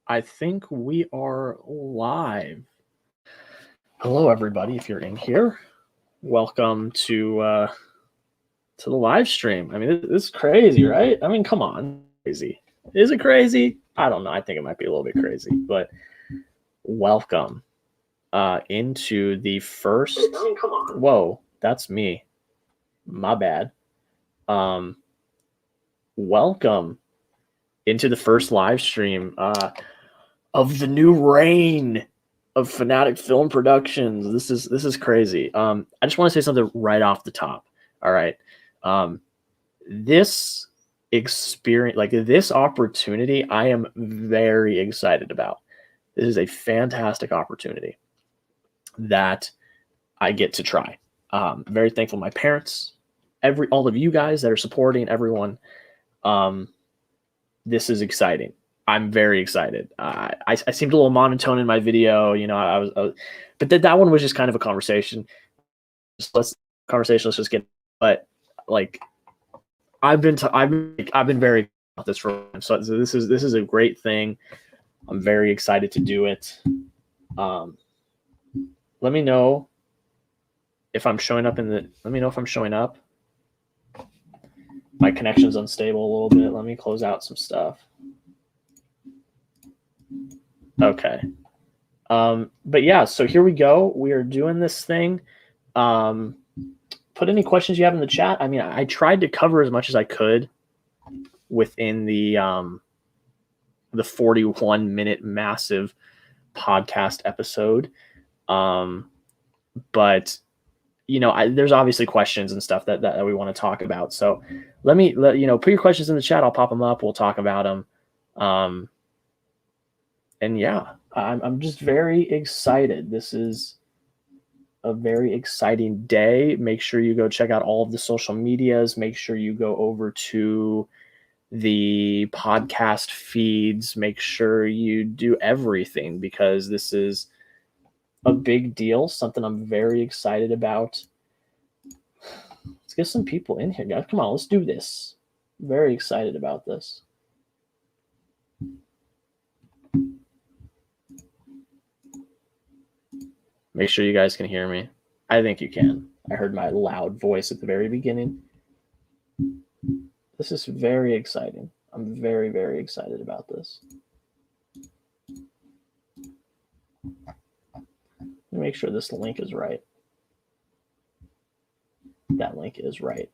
I think we are live. Hello, everybody. If you're in here, welcome to the live stream. I mean, this is crazy, right? I mean, come on, crazy. Is it crazy? I don't know. I think it might be a little bit crazy, but welcome into the first. I mean, come on. Whoa, that's me. My bad. Welcome into the first live stream of the new reign of Fanatic Film Productions. This is crazy. I just want to say something right off the top. All right. This experience, like this opportunity, I am very excited about. This is a fantastic opportunity that I get to try. Very thankful to my parents, all of you guys that are supporting, everyone. This is exciting. I'm very excited. I seemed a little monotone in my video, you know. But that one was just kind of a conversation. Let's just get. But like, I've been very about this for. So this is a great thing. I'm very excited to do it. Let me know if I'm showing up Let me know if I'm showing up. My connection's unstable a little bit. Let me close out some stuff. Okay. But yeah, so here we go. We are doing this thing. Put any questions you have in the chat. I mean, I tried to cover as much as I could within the 41-minute massive podcast episode. But you know, there's obviously questions and stuff that we want to talk about. So let you know, put your questions in the chat. I'll pop them up. We'll talk about them. And yeah, I'm just very excited. This is a very exciting day. Make sure you go check out all of the social medias. Make sure you go over to the podcast feeds. Make sure you do everything, because this is a big deal, something I'm very excited about. Let's get some people in here, guys. Come on, let's do this. Very excited about this. Make sure you guys can hear me. I think you can. I heard my loud voice at the very beginning. This is very exciting. I'm very, very excited about this. Make sure this link is right. That link is right.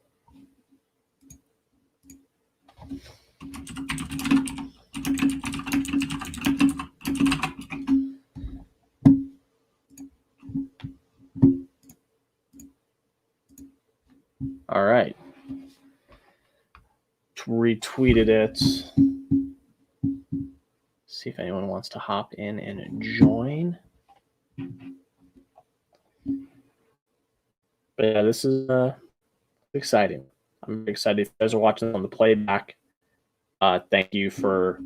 All right. Retweeted it. See if anyone wants to hop in and join. But yeah, this is exciting. I'm excited. If you guys are watching on the playback, thank you for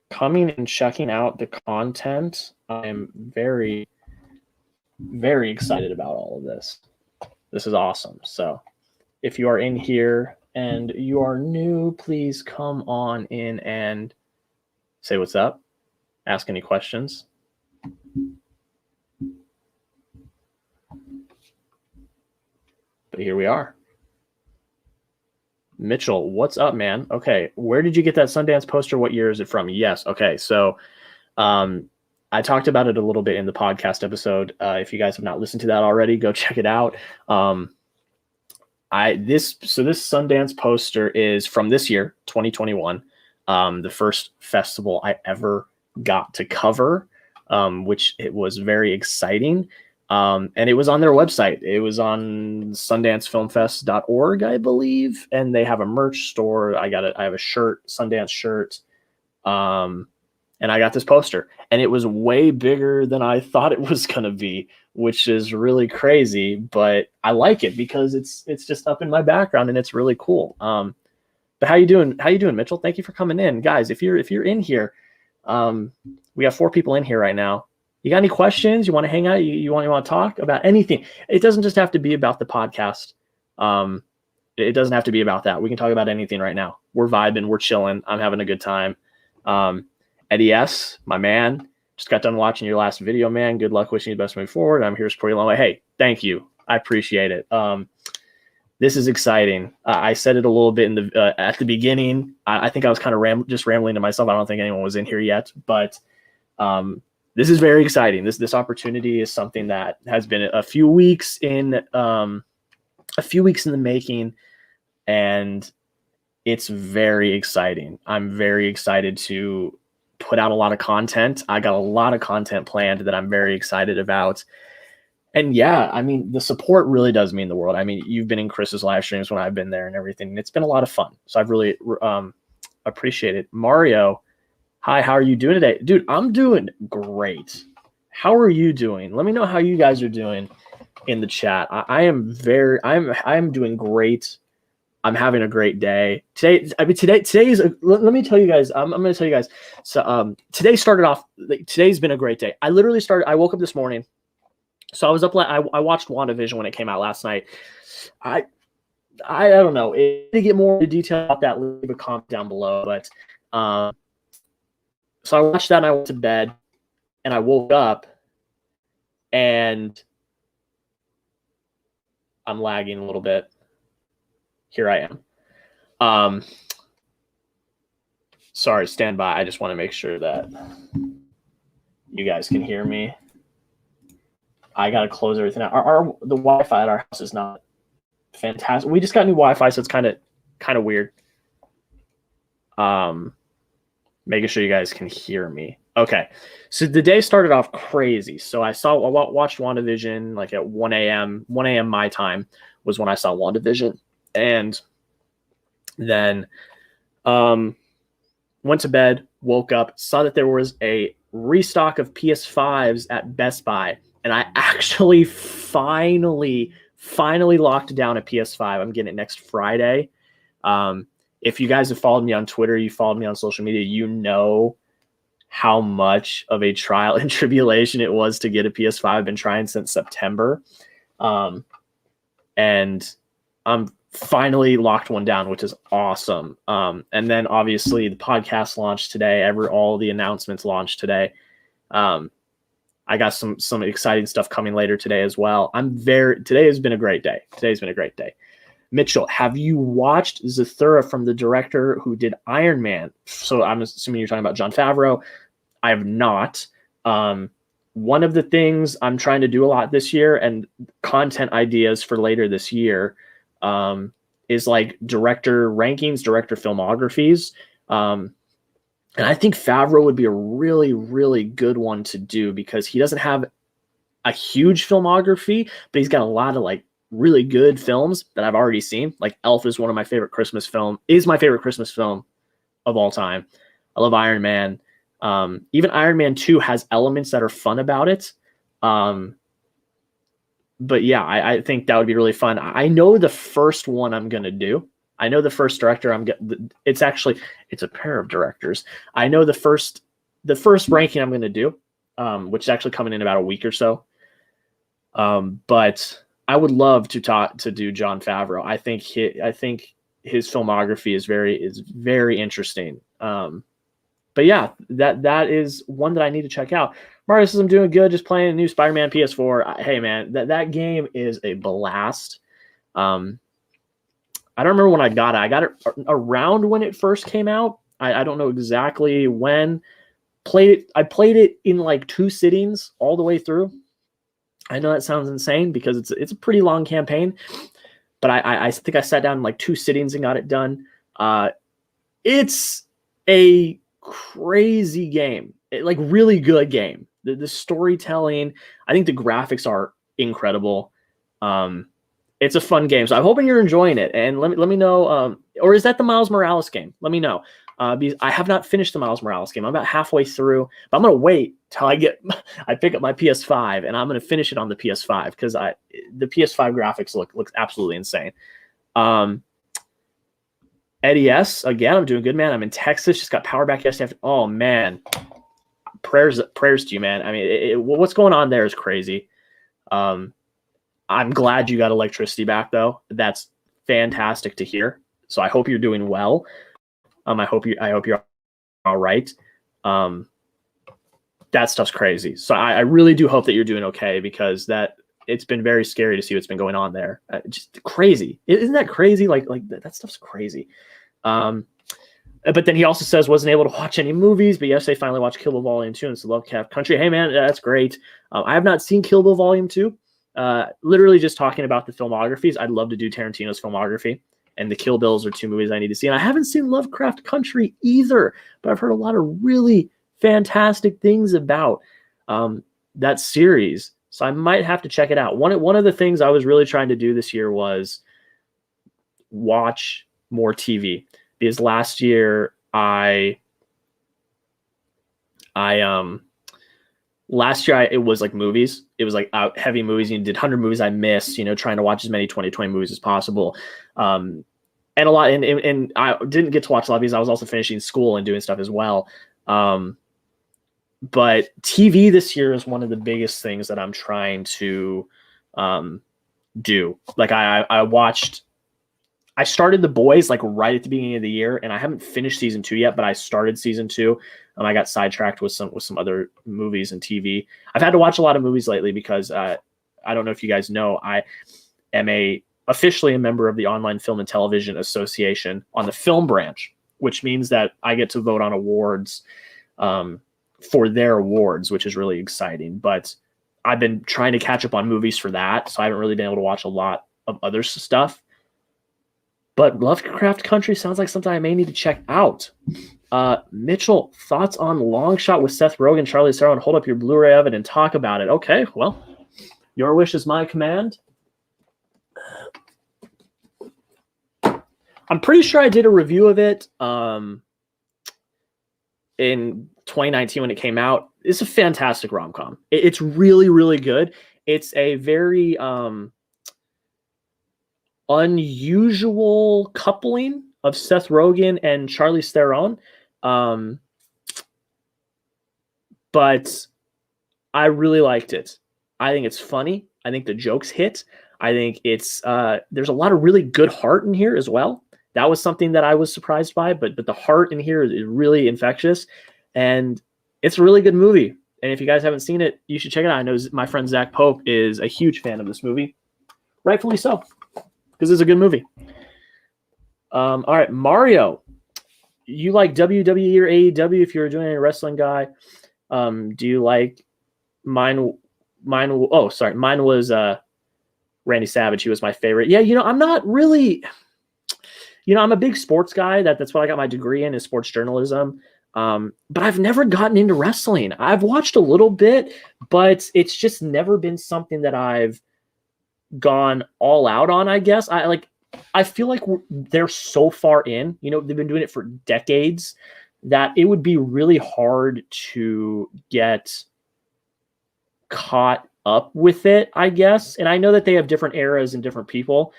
coming and checking out the content. I'm very, very excited about all of this. This is awesome. So if you are in here and you are new, please come on in and say what's up, ask any questions. But here we are. Mitchell, what's up, man? Okay, where did you get that Sundance poster? What year is it from? Yes. Okay, so I talked about it a little bit in the podcast episode. If you guys have not listened to that already, go check it out. This Sundance poster is from this year, 2021, the first festival I ever got to cover, which it was very exciting. And it was on their website. It was on sundancefilmfest.org, I believe. And they have a merch store. I have a shirt, Sundance shirt. And I got this poster, and it was way bigger than I thought it was going to be, which is really crazy, but I like it because it's just up in my background and it's really cool. But how you doing? How you doing, Mitchell? Thank you for coming in, guys. If you're in here, we have 4 people in here right now. You got any questions? You want to hang out? You want to talk about anything? It doesn't just have to be about the podcast. It doesn't have to be about that. We can talk about anything right now. We're vibing. We're chilling. I'm having a good time. Eddie S, my man, just got done watching your last video, man. Good luck, wishing you the best moving forward. I'm here to support you along the way. Hey, thank you. I appreciate it. This is exciting. I said it a little bit in the at the beginning. I think I was kind of just rambling to myself. I don't think anyone was in here yet, but this is very exciting. This opportunity is something that has been a few weeks in the making, and it's very exciting. I'm very excited to put out a lot of content. I got a lot of content planned that I'm very excited about. And yeah, I mean, the support really does mean the world. I mean, you've been in Chris's live streams when I've been there and everything, and it's been a lot of fun. So I've really appreciated it. Mario, hi, how are you doing today? Dude, I'm doing great. How are you doing? Let me know how you guys are doing in the chat. I'm doing great. I'm having a great day. Today is let me tell you guys, I'm going to tell you guys. So today started off, today's been a great day. I woke up this morning. So I was up, I watched WandaVision when it came out last night. I don't know. To get more detail about that, leave a comment down below. But so I watched that and I went to bed and I woke up and I'm lagging a little bit. Here I am. Sorry, stand by. I just want to make sure that you guys can hear me. I got to close everything out. The Wi-Fi at our house is not fantastic. We just got new Wi-Fi, so it's kind of weird. Making sure you guys can hear me. Okay. So the day started off crazy. So I watched WandaVision like at 1 a.m. 1 a.m. my time was when I saw WandaVision. And then went to bed, woke up, saw that there was a restock of PS5s at Best Buy. And I actually finally locked down a PS5. I'm getting it next Friday. If you guys have followed me on Twitter, you followed me on social media, you know how much of a trial and tribulation it was to get a PS5. I've been trying since September. And I'm finally locked one down, which is awesome. And then obviously the podcast launched today. All the announcements launched today. I got some exciting stuff coming later today as well. Today has been a great day. Mitchell, have you watched Zathura from the director who did Iron Man? So I'm assuming you're talking about Jon Favreau. I have not. One of the things I'm trying to do a lot this year and content ideas for later this year is like director rankings, director filmographies. And I think Favreau would be a really, really good one to do because he doesn't have a huge filmography, but he's got a lot of like really good films that I've already seen. Like Elf is my favorite Christmas film of all time. I love Iron Man. Even Iron Man 2 has elements that are fun about it. But yeah, I think that would be really fun. I know the first one I'm going to do. I know the first director it's a pair of directors. I know the first ranking I'm going to do, which is actually coming in about a week or so. But I would love to do Jon Favreau. I think his filmography is very interesting. But yeah, that is one that I need to check out. Mario says I'm doing good, just playing a new Spider-Man PS4. Hey man, that game is a blast. I don't remember when I got it. I got it around when it first came out. I don't know exactly when. I played it in like 2 sittings all the way through. I know that sounds insane because it's a pretty long campaign, but I think I sat down in like 2 sittings and got it done. It's a crazy game, like really good game. The storytelling, I think the graphics are incredible. It's a fun game, so I'm hoping you're enjoying it. And let me know, or is that the Miles Morales game? Let me know. Because I have not finished the Miles Morales game. I'm about halfway through, but I'm gonna wait till I pick up my PS5, and I'm gonna finish it on the PS5 because the PS5 graphics looks absolutely insane. Eddie S, again, I'm doing good, man. I'm in Texas. Just got power back yesterday. Oh man, prayers to you, man. I mean, what's going on there is crazy. I'm glad you got electricity back, though. That's fantastic to hear. So I hope you're doing well. I hope you're all right. That stuff's crazy. So I really do hope that you're doing okay, because it's been very scary to see what's been going on there. Just crazy. Isn't that crazy? Like that stuff's crazy. But then he also says wasn't able to watch any movies, but yesterday finally watched Kill Bill Volume 2 and Lovecraft Country. Hey man, that's great. I have not seen Kill Bill Volume 2. Literally just talking about the filmographies. I'd love to do Tarantino's filmography, and the Kill Bills are 2 movies I need to see. And I haven't seen Lovecraft Country either, but I've heard a lot of really fantastic things about that series. So I might have to check it out. One of the things I was really trying to do this year was watch more TV, because last year it was like movies. It was like heavy movies. You did 100 movies I missed, trying to watch as many 2020 movies as possible. And a lot, and I didn't get to watch a lot because I was also finishing school and doing stuff as well. But TV this year is one of the biggest things that I'm trying to do. Like I started The Boys like right at the beginning of the year, and I haven't finished season 2 yet, but I started season 2. I got sidetracked with some other movies and TV. I've had to watch a lot of movies lately because I don't know if you guys know, I am officially a member of the Online Film and Television Association on the film branch, which means that I get to vote on awards for their awards, which is really exciting. But I've been trying to catch up on movies for that, so I haven't really been able to watch a lot of other stuff. But Lovecraft Country sounds like something I may need to check out. Mitchell, thoughts on Long Shot with Seth Rogen, Charlize Theron? Hold up your Blu-ray of it and talk about it. Okay, well, your wish is my command. I'm pretty sure I did a review of it in 2019 when it came out. It's a fantastic rom-com. It's really, really good. It's a very unusual coupling of Seth Rogen and Charlize Theron. But I really liked it. I think it's funny. I think the jokes hit. I think it's there's a lot of really good heart in here as well. That was something that I was surprised by, but the heart in here is really infectious, and it's a really good movie. And if you guys haven't seen it, you should check it out. I know my friend Zach Pope is a huge fan of this movie, rightfully so, because it's a good movie. All right, Mario, you like WWE or AEW if you're doing a wrestling guy? Do you like mine? Mine was Randy Savage. He was my favorite. Yeah, I'm not really. I'm a big sports guy. That's what I got my degree in, is sports journalism. But I've never gotten into wrestling. I've watched a little bit, but it's just never been something that I've gone all out on, I guess. I feel like they're so far in. They've been doing it for decades that it would be really hard to get caught up with it, I guess. And I know that they have different eras and different people.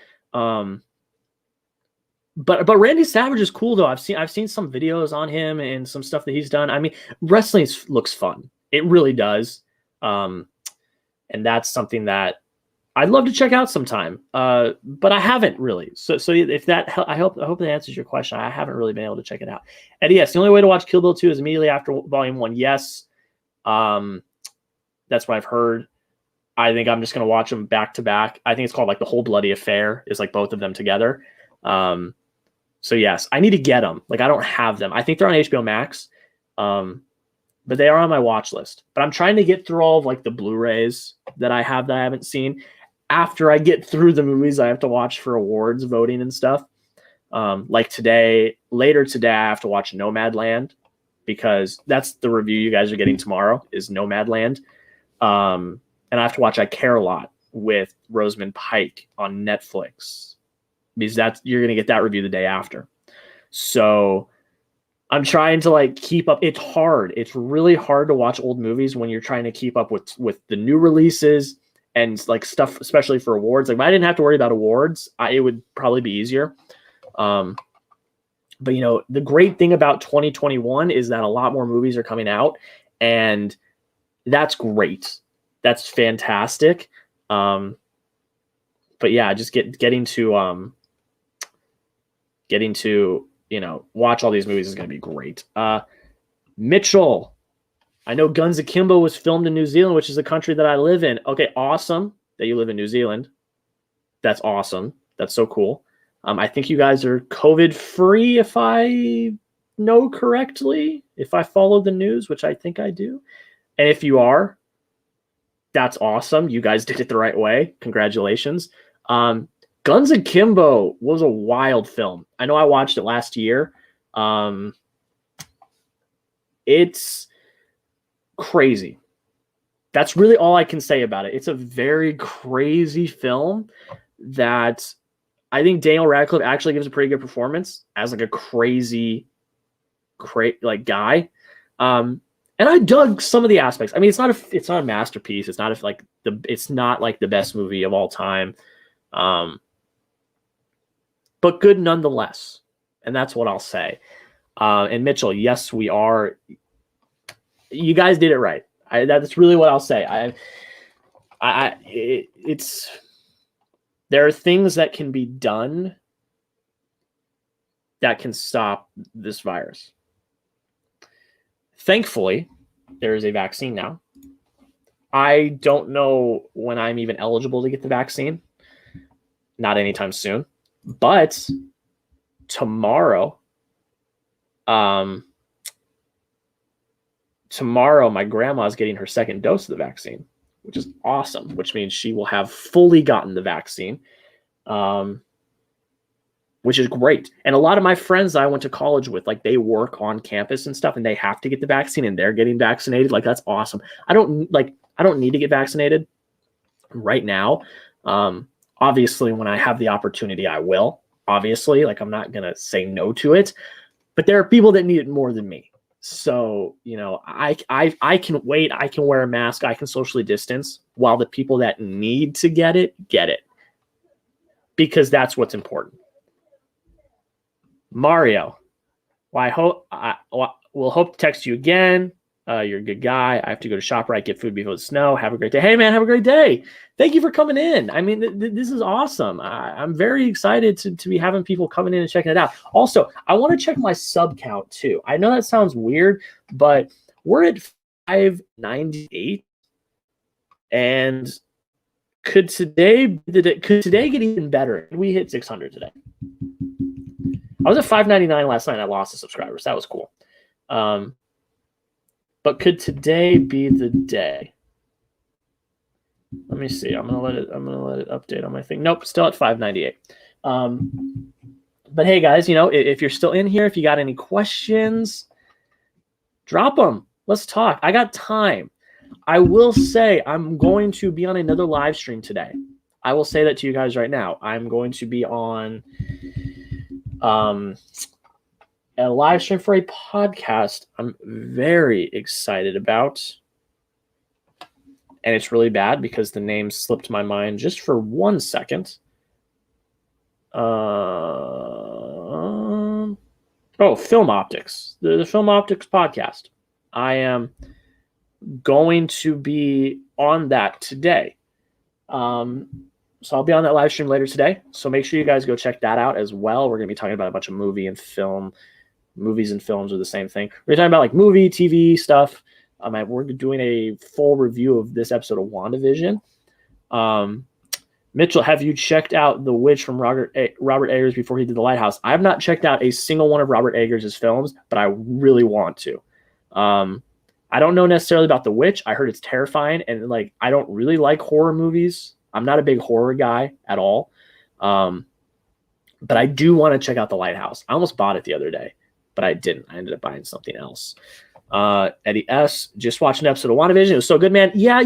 But Randy Savage is cool though. I've seen some videos on him and some stuff that he's done. I mean, wrestling looks fun. It really does. And that's something that I'd love to check out sometime. But I haven't really. So if that, I hope that answers your question. I haven't really been able to check it out. And yes, the only way to watch Kill Bill 2 is immediately after Volume 1. Yes. That's what I've heard. I think I'm just going to watch them back to back. I think it's called like The Whole Bloody Affair, is like both of them together. So yes, I need to get them. Like I don't have them. I think they're on HBO Max. But they are on my watch list. But I'm trying to get through all of like the Blu-rays that I have that I haven't seen after I get through the movies I have to watch for awards voting and stuff. Like later today, I have to watch Nomadland, because that's the review you guys are getting tomorrow is Nomadland. And I have to watch I Care a Lot with Rosamund Pike on Netflix, because you're going to get that review the day after. So I'm trying to like keep up. It's hard. It's really hard to watch old movies when you're trying to keep up with the new releases and like stuff, especially for awards. Like if I didn't have to worry about awards, it would probably be easier. But the great thing about 2021 is that a lot more movies are coming out, and that's great. That's fantastic. But yeah, just getting to watch all these movies is going to be great. Mitchell, I know Guns Akimbo was filmed in New Zealand, which is a country that I live in. Okay, awesome that you live in New Zealand. That's awesome. That's so cool. I think you guys are COVID-free, if I know correctly, if I follow the news, which I think I do. And if you are, that's awesome. You guys did it the right way. Congratulations. Guns Akimbo was a wild film. I know I watched it last year. It's crazy. That's really all I can say about it. It's a very crazy film that I think Daniel Radcliffe actually gives a pretty good performance as like a crazy guy. And I dug some of the aspects. I mean, it's not a masterpiece. It's not like the best movie of all time. But good nonetheless. And that's what I'll say. And Mitchell, yes, we are. You guys did it right. That's really what I'll say. There are things that can be done that can stop this virus. Thankfully, there is a vaccine now. I don't know when I'm even eligible to get the vaccine. Not anytime soon. But tomorrow, my grandma's getting her second dose of the vaccine, which is awesome, which means she will have fully gotten the vaccine, which is great. And a lot of my friends that I went to college with, like, they work on campus and stuff, and they have to get the vaccine, and they're getting vaccinated. Like, that's awesome. I don't need to get vaccinated right now. Obviously, when I have the opportunity, I will. Obviously, like, I'm not gonna say no to it. But there are people that need it more than me. So, I can wait. I can wear a mask. I can socially distance while the people that need to get it, because that's what's important. Mario, well, we'll hope to text you again. You're a good guy. I have to go to ShopRite, get food before the snow. Have a great day. Hey, man, have a great day. Thank you for coming in. I mean, this is awesome. I'm very excited to be having people coming in and checking it out. Also, I want to check my sub count, too. I know that sounds weird, but we're at 598. And could today get even better? We hit 600 today. I was at 599 last night. I lost the subscribers. That was cool. But could today be the day? Let me see. I'm gonna let it update on my thing. Nope, still at 598. But hey, guys, if you're still in here, if you got any questions, drop them. Let's talk. I got time. I will say I'm going to be on another live stream today. I will say that to you guys right now. I'm going to be on a live stream for a podcast I'm very excited about. And it's really bad because the name slipped my mind just for 1 second. Film Optics. The Film Optics podcast. I am going to be on that today. So I'll be on that live stream later today. So make sure you guys go check that out as well. We're going to be talking about a bunch of movies and films are the same thing. We're talking about like movie, TV stuff. We're doing a full review of this episode of WandaVision. Mitchell, have you checked out The Witch from Robert Eggers before he did The Lighthouse? I have not checked out a single one of Robert Eggers' films, but I really want to. I don't know necessarily about The Witch. I heard it's terrifying, and like I don't really like horror movies. I'm not a big horror guy at all. But I do want to check out The Lighthouse. I almost bought it the other day, but I didn't. I ended up buying something else. Eddie S. just watched an episode of WandaVision. It was so good, man. Yeah, I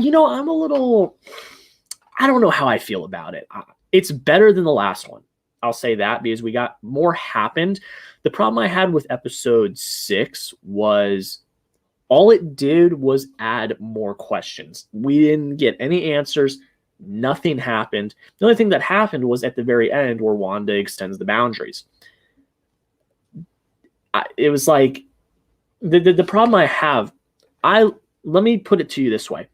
don't know how I feel about it. It's better than the last one. I'll say that because we got more happened. The problem I had with episode 6 was all it did was add more questions. We didn't get any answers. Nothing happened. The only thing that happened was at the very end where Wanda extends the boundaries. It was like the problem I have. Let me put it to you this way.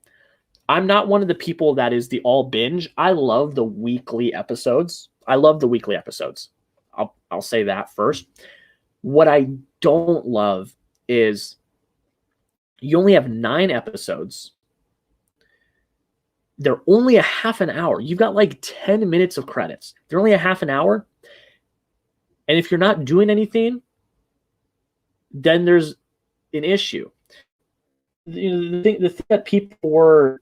I'm not one of the people that is the all binge. I love the weekly episodes. I'll say that first. What I don't love is You only have 9 episodes. They're only a half an hour. You've got like 10 minutes of credits. They're only a half an hour. And if you're not doing anything, then there's an issue. The thing that people were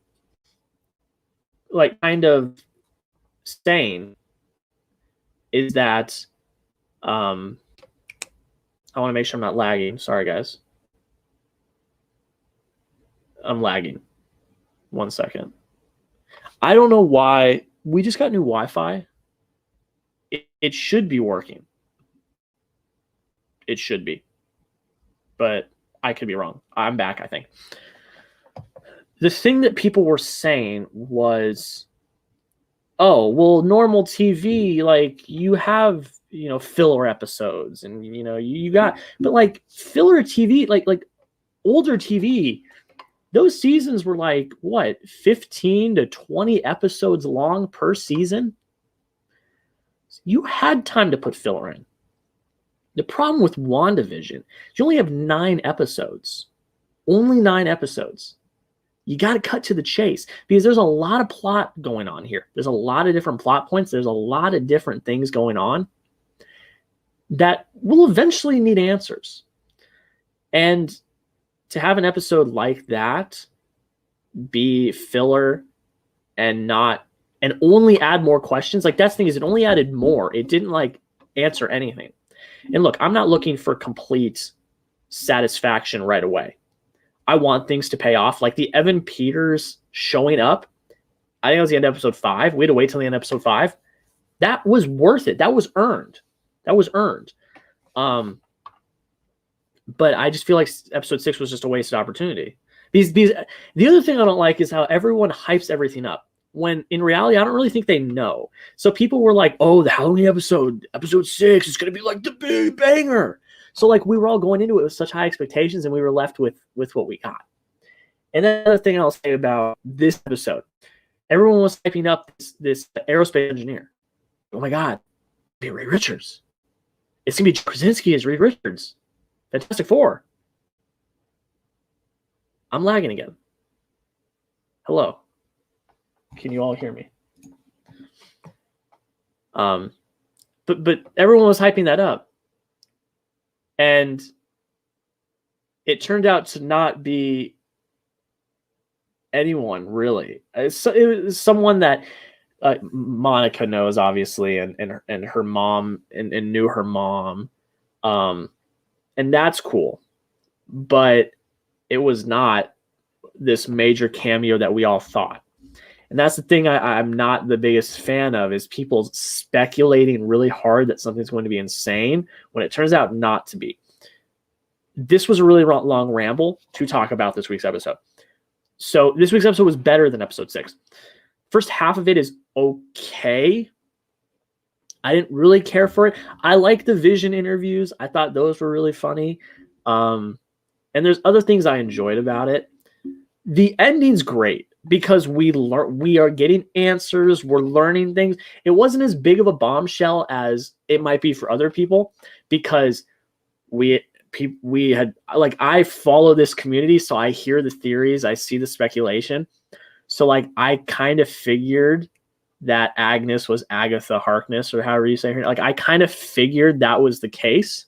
like kind of saying is that I want to make sure I'm not lagging. Sorry, guys. I'm lagging. 1 second. I don't know why. We just got new Wi-Fi. It should be working. It should be. But I could be wrong. I'm back, I think. The thing that people were saying was, oh, well, normal TV, like you have, filler episodes and, you got, but like filler TV, like older TV, those seasons were like, what, 15 to 20 episodes long per season? You had time to put filler in. The problem with WandaVision, you only have 9 episodes. Only 9 episodes. You got to cut to the chase because there's a lot of plot going on here. There's a lot of different plot points. There's a lot of different things going on that will eventually need answers. And to have an episode like that be filler and only add more questions, like that's the thing, is it only added more. It didn't like answer anything. And look, I'm not looking for complete satisfaction right away. I want things to pay off. Like the Evan Peters showing up, I think it was the end of episode 5. We had to wait till the end of episode 5. That was worth it. That was earned. But I just feel like episode 6 was just a wasted opportunity. The other thing I don't like is how everyone hypes everything up, when in reality, I don't really think they know. So people were like, oh, the Halloween episode 6 is going to be like the big banger. So like we were all going into it with such high expectations, and we were left with what we got. And another thing I'll say about this episode, everyone was hyping up this aerospace engineer. Oh my God, be Ray Richards. It's going to be Krasinski as Reed Richards. Fantastic Four. I'm lagging again. Hello. Can you all hear me? But everyone was hyping that up. And it turned out to not be anyone, really. It was someone that Monica knows, obviously, and her mom, and knew her mom. And that's cool. But it was not this major cameo that we all thought. And that's the thing I'm not the biggest fan of, is people speculating really hard that something's going to be insane when it turns out not to be. This was a really long ramble to talk about this week's episode. So this week's episode was better than episode 6. First half of it is okay. I didn't really care for it. I like the Vision interviews. I thought those were really funny. And there's other things I enjoyed about it. The ending's great because we are getting answers. We're learning things. It wasn't as big of a bombshell as it might be for other people, because we had, like, I follow this community, so I hear the theories, I see the speculation. So like I kind of figured that Agnes was Agatha Harkness, or however you say her. Like I kind of figured that was the case.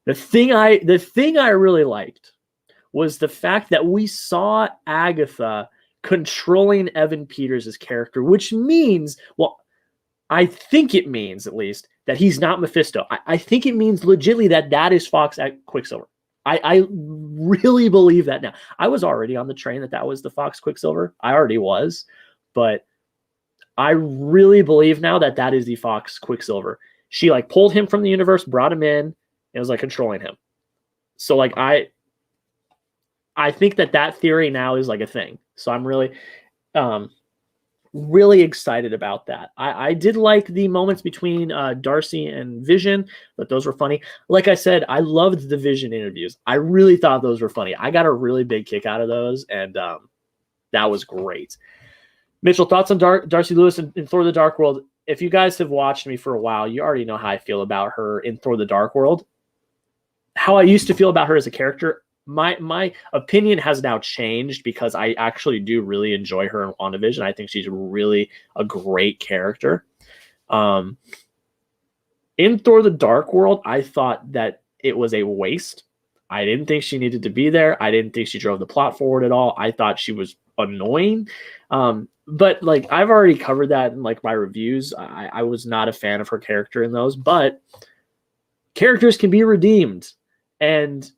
The thing I really liked was the fact that we saw Agatha controlling Evan Peters' character, which means, well, I think it means at least that he's not Mephisto. I think it means legitimately that is Fox at Quicksilver. I really believe that now. I was already on the train that was the Fox Quicksilver. I already was, but I really believe now that is the Fox Quicksilver. She like pulled him from the universe, brought him in, and was like controlling him. So like I think that theory now is like a thing. So I'm really, really excited about that. I did like the moments between Darcy and Vision, but those were funny. Like I said, I loved the Vision interviews. I really thought those were funny. I got a really big kick out of those, and that was great. Mitchell, thoughts on Darcy Lewis in Thor: The Dark World? If you guys have watched me for a while, you already know how I feel about her in Thor: The Dark World. How I used to feel about her as a character, my opinion has now changed because I actually do really enjoy her in WandaVision. I think she's really a great character. In Thor: The Dark World, I thought that it was a waste. I didn't think she needed to be there. I didn't think she drove the plot forward at all. I thought she was annoying. But like I've already covered that in like my reviews. I was not a fan of her character in those, but characters can be redeemed. And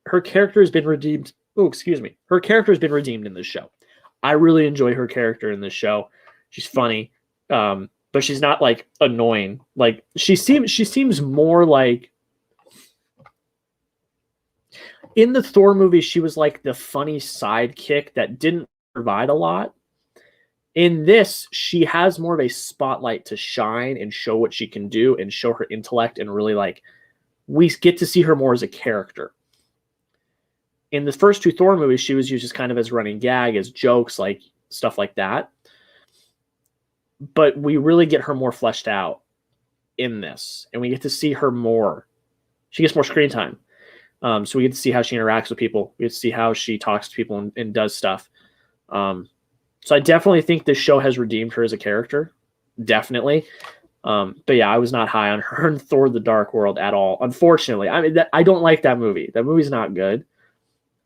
her character has been redeemed. Oh, excuse me. Her character has been redeemed in this show. I really enjoy her character in this show. She's funny. But she's not like annoying. Like she seems more like in the Thor movie, she was like the funny sidekick that didn't provide a lot. In this, she has more of a spotlight to shine and show what she can do and show her intellect, and really like we get to see her more as a character. In the first two Thor movies, she was used as kind of as running gag, as jokes, like stuff like that. But we really get her more fleshed out in this, and we get to see her more. She gets more screen time. So we get to see how she interacts with people. We get to see how she talks to people and does stuff. So I definitely think this show has redeemed her as a character. Definitely. But yeah, I was not high on her in Thor: The Dark World at all. Unfortunately, I mean, I don't like that movie. That movie's not good.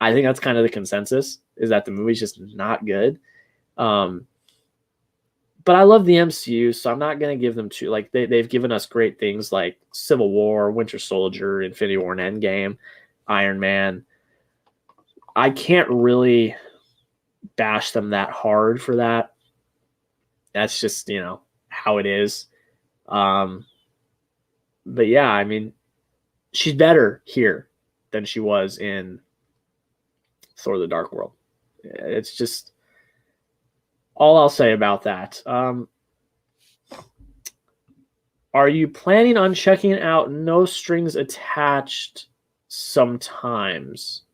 I think that's kind of the consensus, is that the movie's just not good. But I love the MCU, so I'm not going to give them too, like they've given us great things like Civil War, Winter Soldier, Infinity War and Endgame, Iron Man. I can't really bash them that hard for that. That's just, how it is. But yeah, I mean, she's better here than she was in Thor: The Dark World. It's just all I'll say about that. Are you planning on checking out No Strings Attached sometimes?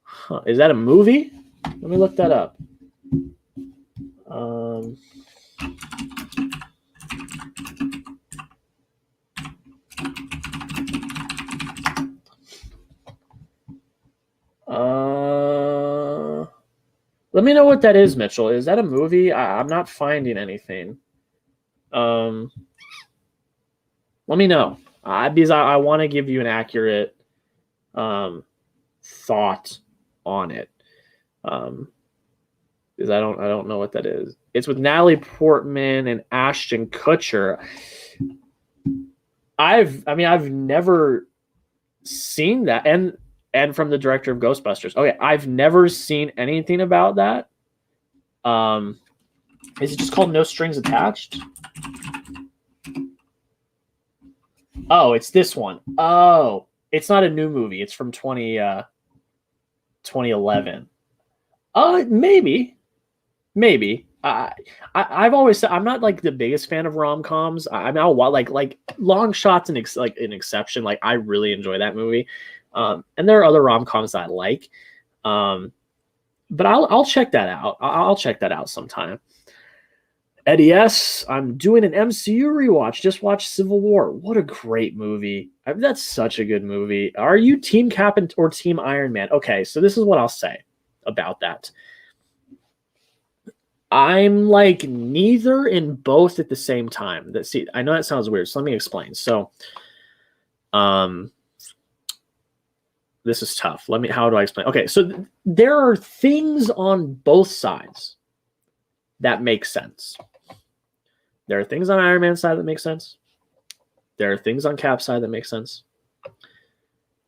Huh. Is that a movie? Let me look that up. Let me know what that is, Mitchell. Is that a movie? I'm not finding anything. Let me know. Because I want to give you an accurate thought on it. Because I don't know what that is. It's with Natalie Portman and Ashton Kutcher. I've never seen that, and from the director of Ghostbusters. Okay, I've never seen anything about that. Is it just called No Strings Attached? Oh, it's this one. Oh, it's not a new movie. It's from 2011. Maybe. I've always said I'm not like the biggest fan of rom-coms. I'm not like Long Shot's an exception. Like I really enjoy that movie. And there are other rom-coms that I like. But I'll check that out. I'll check that out sometime. Eddie S., I'm doing an MCU rewatch. Just watched Civil War. What a great movie. I mean, that's such a good movie. Are you Team Cap or Team Iron Man? Okay, so this is what I'll say about that. I'm like neither in both at the same time. See, I know that sounds weird, so let me explain. So, this is tough. How do I explain? Okay, so there are things on both sides that make sense. There are things on Iron Man's side that make sense. There are things on Cap's side that make sense.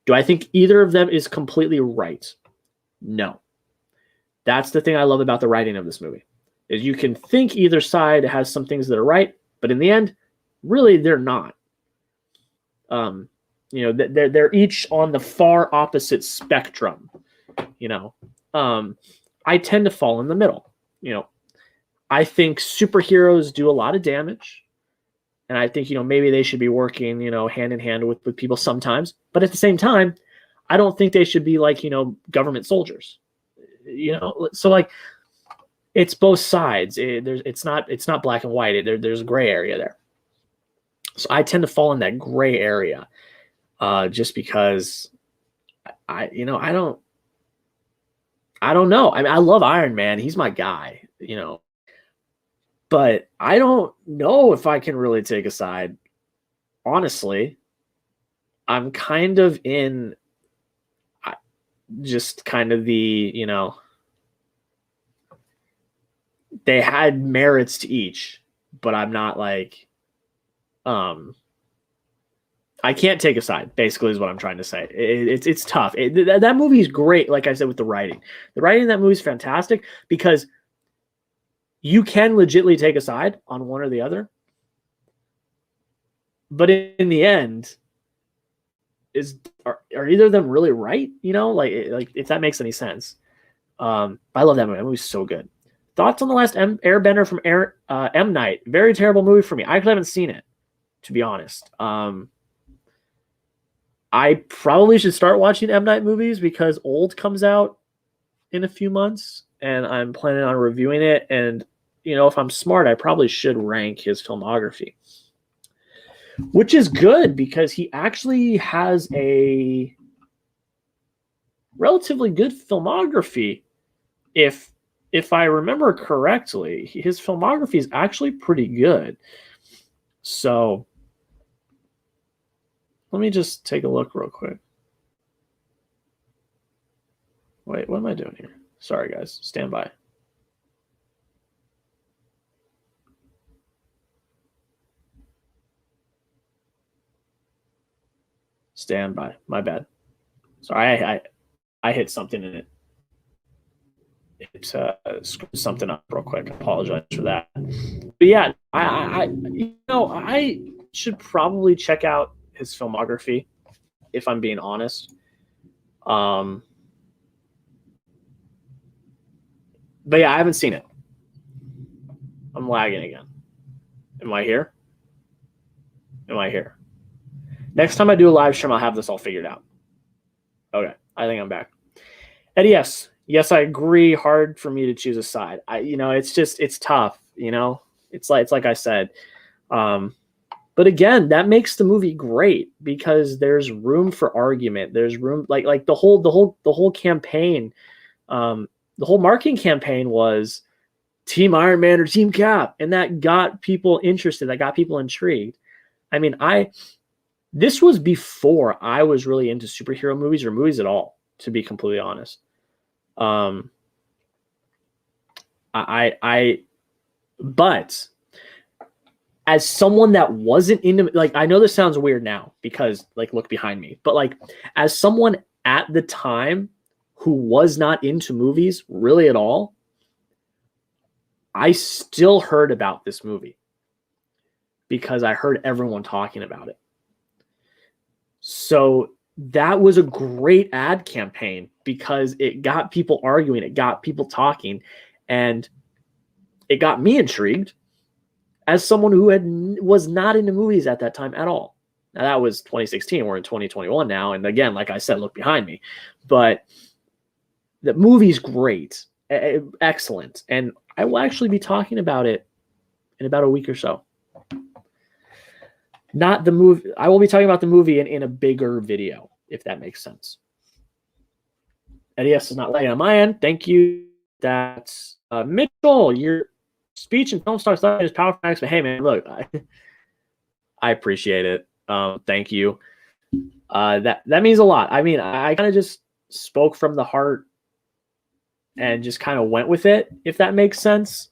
Do I think either of them is completely right? No. That's the thing I love about the writing of this movie, is you can think either side has some things that are right, but in the end, really they're not. They're each on the far opposite spectrum. I tend to fall in the middle. I think superheroes do a lot of damage, and I think maybe they should be working hand in hand with people sometimes. But at the same time, I don't think they should be like government soldiers. So like it's both sides. It's not black and white. There's a gray area there. So I tend to fall in that gray area. Just because I don't know. I mean, I love Iron Man. He's my guy, but I don't know if I can really take a side. Honestly, I'm kind of in just kind of they had merits to each, but I'm not like, I can't take a side, basically, is what I'm trying to say. It's tough. That movie is great, like I said, with the writing. The writing in that movie is fantastic because you can legitimately take a side on one or the other. But in the end, are either of them really right? Like if that makes any sense. I love that movie. That movie's so good. Thoughts on The Last Airbender from M. Night? Very terrible movie for me. I actually haven't seen it, to be honest. I probably should start watching M. Night movies because Old comes out in a few months, and I'm planning on reviewing it. And, if I'm smart, I probably should rank his filmography, which is good because he actually has a relatively good filmography. If I remember correctly, his filmography is actually pretty good. So let me just take a look real quick. Wait, what am I doing here? Sorry, guys. Stand by. Stand by. My bad. Sorry, I hit something in it. It screwed something up real quick. I apologize for that. But yeah, I should probably check out his filmography if I'm being honest. But yeah, I haven't seen it. I'm lagging again. Am I here? Next time I do a live stream, I'll have this all figured out. Okay, I think I'm back. Eddie, yes, I agree. Hard for me to choose a side. It's tough. It's like I said. But again, that makes the movie great because there's room for argument. There's room, like the whole campaign, the whole marketing campaign was Team Iron Man or Team Cap, and that got people interested. That got people intrigued. I mean, this was before I was really into superhero movies or movies at all, to be completely honest. But as someone that wasn't into, like, I know this sounds weird now because, like, look behind me, but like, as someone at the time who was not into movies really at all, I still heard about this movie because I heard everyone talking about it. So that was a great ad campaign because it got people arguing, it got people talking, and it got me intrigued as someone who was not into movies at that time at all. Now, that was 2016. We're in 2021 now. And again, like I said, look behind me. But the movie's great, excellent. And I will actually be talking about it in about a week or so. Not the movie. I will be talking about the movie in a bigger video, if that makes sense. NES is not lagging on my end. Thank you. That's Mitchell. Your speech and film star stuff is powerful. But hey, man, look, I appreciate it. Thank you. That means a lot. I mean, I kind of just spoke from the heart and just kind of went with it, if that makes sense.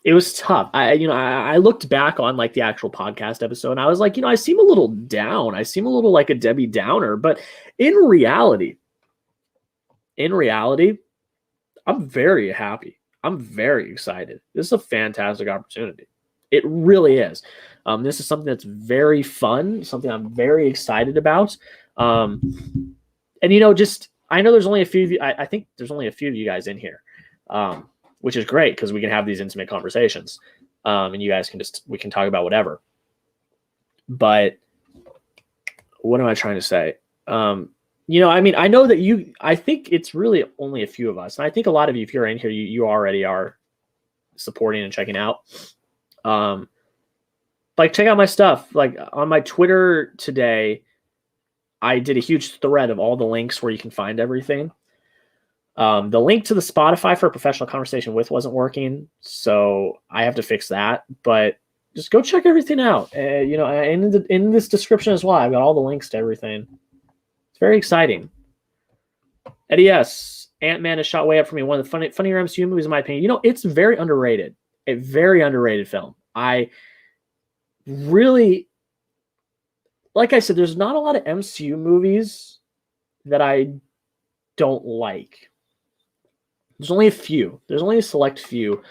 It was tough. I looked back on like the actual podcast episode and I was like, I seem a little down. I seem a little like a Debbie Downer, but in reality, I'm very happy. I'm very excited. This is a fantastic opportunity. It really is. This is something that's very fun, something I'm very excited about. And just, I know there's only a few of you, I think there's only a few of you guys in here. Which is great because we can have these intimate conversations, and you guys we can talk about whatever. But what am I trying to say? I mean, I know that I think it's really only a few of us. And I think a lot of you, if you're in here, you, already are supporting and checking out. Like, check out my stuff. Like, on my Twitter today, I did a huge thread of all the links where you can find everything. The link to the Spotify for a professional conversation with wasn't working, so I have to fix that. But just go check everything out. In this description as well, I've got all the links to everything. It's very exciting. Eddie S. Ant-Man is shot way up for me. One of the funnier MCU movies, in my opinion. It's very underrated. A very underrated film. I really, like I said, there's not a lot of MCU movies that I don't like. There's only a few. There's only a select few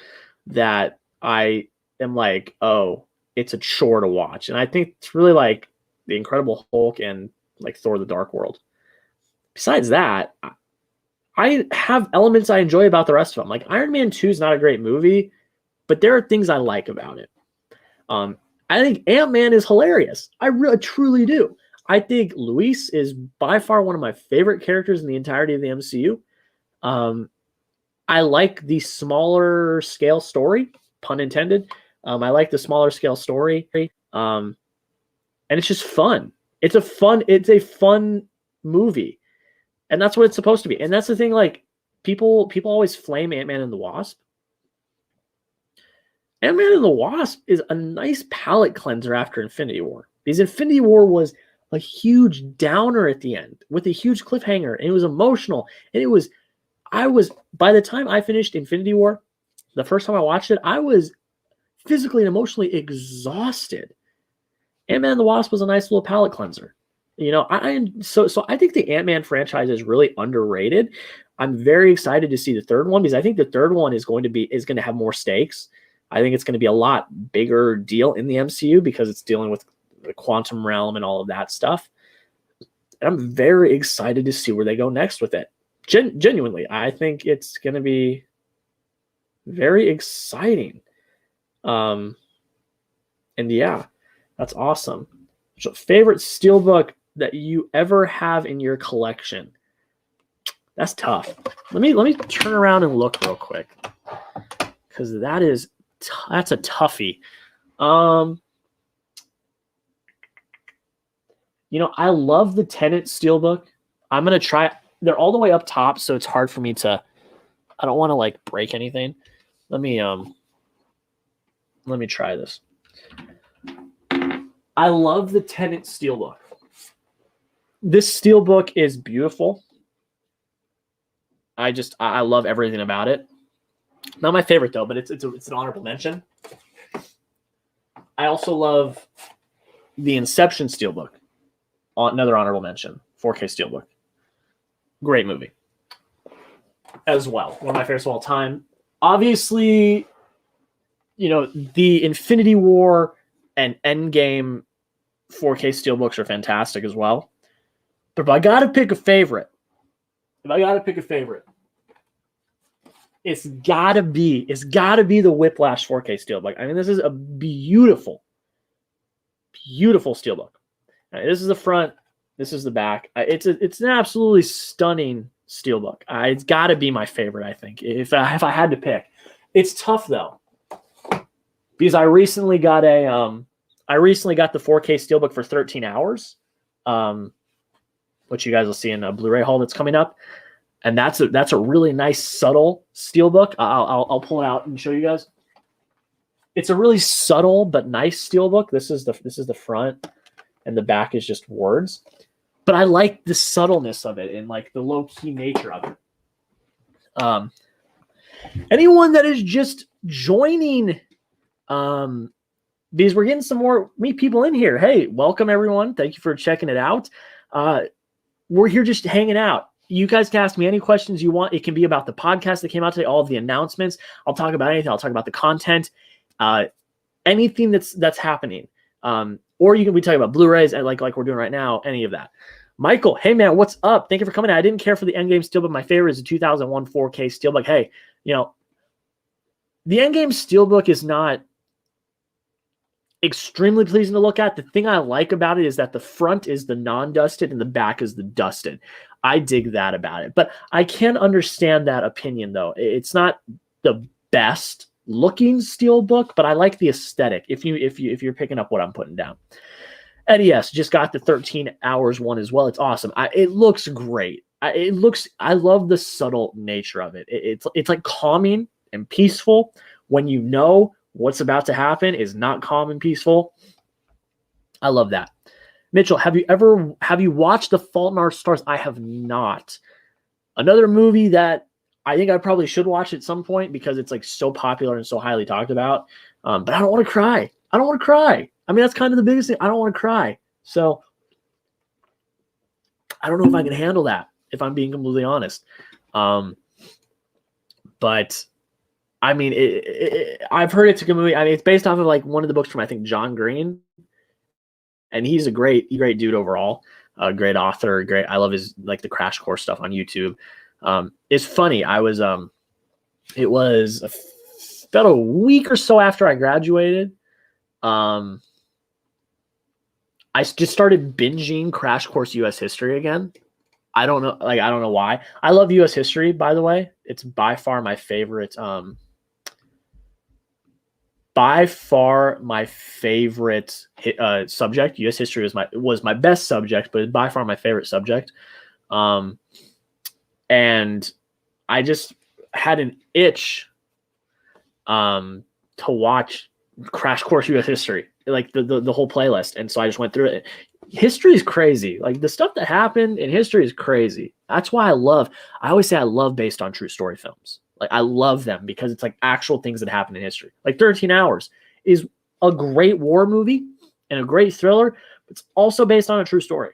that I am like, oh, it's a chore to watch. And I think it's really like The Incredible Hulk and like Thor: The Dark World. Besides that, I have elements I enjoy about the rest of them. Like Iron Man 2 is not a great movie, but there are things I like about it. I think Ant-Man is hilarious. I really, truly do. I think Luis is by far one of my favorite characters in the entirety of the MCU. I like the smaller scale story, pun intended. I like the smaller scale story. And it's just fun. It's a fun movie. And that's what it's supposed to be. And that's the thing, like, people always flame Ant-Man and the Wasp. Ant-Man and the Wasp is a nice palate cleanser after Infinity War. Because Infinity War was a huge downer at the end with a huge cliffhanger. And it was emotional. And by the time I finished Infinity War, the first time I watched it, I was physically and emotionally exhausted. Ant-Man and the Wasp was a nice little palate cleanser. So I think the Ant-Man franchise is really underrated. I'm very excited to see the third one because I think the third one is going to have more stakes. I think it's going to be a lot bigger deal in the MCU because it's dealing with the quantum realm and all of that stuff. And I'm very excited to see where they go next with it. Genuinely, I think it's going to be very exciting. And yeah, that's awesome. So, favorite steelbook that you ever have in your collection? That's tough. Let me turn around and look real quick because that's a toughie. I love the Tenet steelbook. I'm gonna try. They're all the way up top, so it's hard for me to. I don't want to like break anything. Let me try this. I love the Tenet steelbook. This steelbook is beautiful. I love everything about it. Not my favorite though, but it's an honorable mention. I also love the Inception steelbook. Another honorable mention. 4K steelbook. Great movie. As well. One of my favorites of all time. Obviously, the Infinity War and Endgame 4K steelbooks are fantastic as well. But if I gotta pick a favorite, it's gotta be the Whiplash 4K steelbook. I mean, this is a beautiful, beautiful steelbook. This is the front. This is the back. It's an absolutely stunning steelbook. It's got to be my favorite, I think. If I had to pick, it's tough though, because I recently got the 4K steelbook for 13 hours, which you guys will see in a Blu-ray haul that's coming up, and that's a really nice subtle steelbook. I'll pull it out and show you guys. It's a really subtle but nice steelbook. This is the front. And the back is just words. But I like the subtleness of it and like the low-key nature of it. Anyone that is just joining, because we're getting some more people in here. Hey, welcome everyone. Thank you for checking it out. We're here just hanging out. You guys can ask me any questions you want. It can be about the podcast that came out today, all of the announcements. I'll talk about anything. I'll talk about the content, anything that's happening. Or you can be talking about Blu-rays and like we're doing right now, any of that. Michael, hey man, what's up? Thank you for coming in. I didn't care for the Endgame steelbook. My favorite is the 2001 4K steelbook. Hey, the Endgame steelbook is not extremely pleasing to look at. The thing I like about it is that the front is the non-dusted and the back is the dusted. I dig that about it. But I can understand that opinion though. It's not the best looking steelbook, but I like the aesthetic. If you're picking up what I'm putting down. And yes, just got the 13 hours one as well. It's awesome. It looks great. I love the subtle nature of it. It's like calming and peaceful when you know what's about to happen is not calm and peaceful. I love that. Mitchell, have you watched The Fault in Our Stars? I have not. Another movie that I think I probably should watch at some point because it's like so popular and so highly talked about. But I don't want to cry. I don't want to cry. I mean, that's kind of the biggest thing. I don't want to cry. So I don't know if I can handle that, if I'm being completely honest. But I mean, I've heard it's a good movie. I mean, it's based off of like one of the books from, I think, John Green. And he's a great dude overall. A great author. I love his, like, the Crash Course stuff on YouTube. It's funny. It was about a week or so after I graduated. I just started binging Crash Course U.S. History again. I don't know why. I love U.S. history, by the way. It's by far my favorite. Subject. U.S. history was my best subject, but by far my favorite subject. And I just had an itch to watch Crash Course U.S. history, like the whole playlist. And so I just went through it. History is crazy. Like, the stuff that happened in history is crazy. That's why I always say I love based on true story films. Like, I love them because it's like actual things that happened in history. Like 13 Hours is a great war movie and a great thriller, but it's also based on a true story.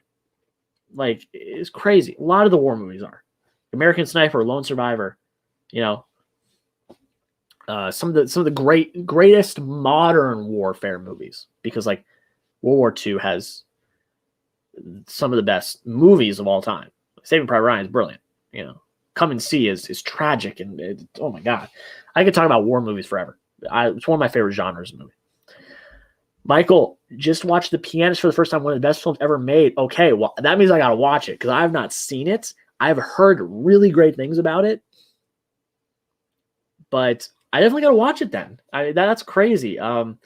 Like, it's crazy. A lot of the war movies are. American Sniper, Lone Survivor, some of the greatest modern warfare movies, because like World War II has some of the best movies of all time. Saving Private Ryan is brilliant. Come and See is tragic, and oh my god, I could talk about war movies forever. It's one of my favorite genres of movie. Michael just watched The Pianist for the first time, one of the best films ever made. Okay, well, that means I gotta watch it because I have not seen it. I've heard really great things about it, but I definitely gotta watch it then. That's crazy. Like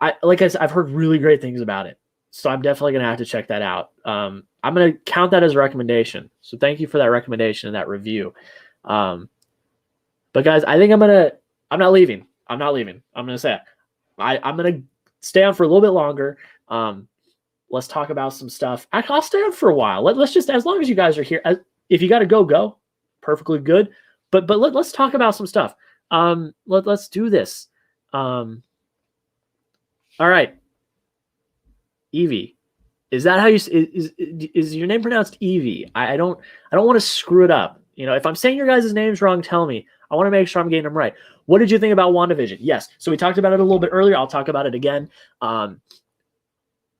I said, I've heard really great things about it, so I'm definitely gonna have to check that out. I'm gonna count that as a recommendation. So thank you for that recommendation and that review. But guys, I think I'm not leaving. I'm gonna say it. I'm gonna stay on for a little bit longer. Let's talk about some stuff. I'll stay on for a while. Let's just, as long as you guys are here. If you got to go. Perfectly good. But let's talk about some stuff. Let's do this. All right. Evie, is that how is your name pronounced Evie? I don't want to screw it up. If I'm saying your guys' names wrong, tell me. I want to make sure I'm getting them right. What did you think about WandaVision? Yes. So we talked about it a little bit earlier. I'll talk about it again.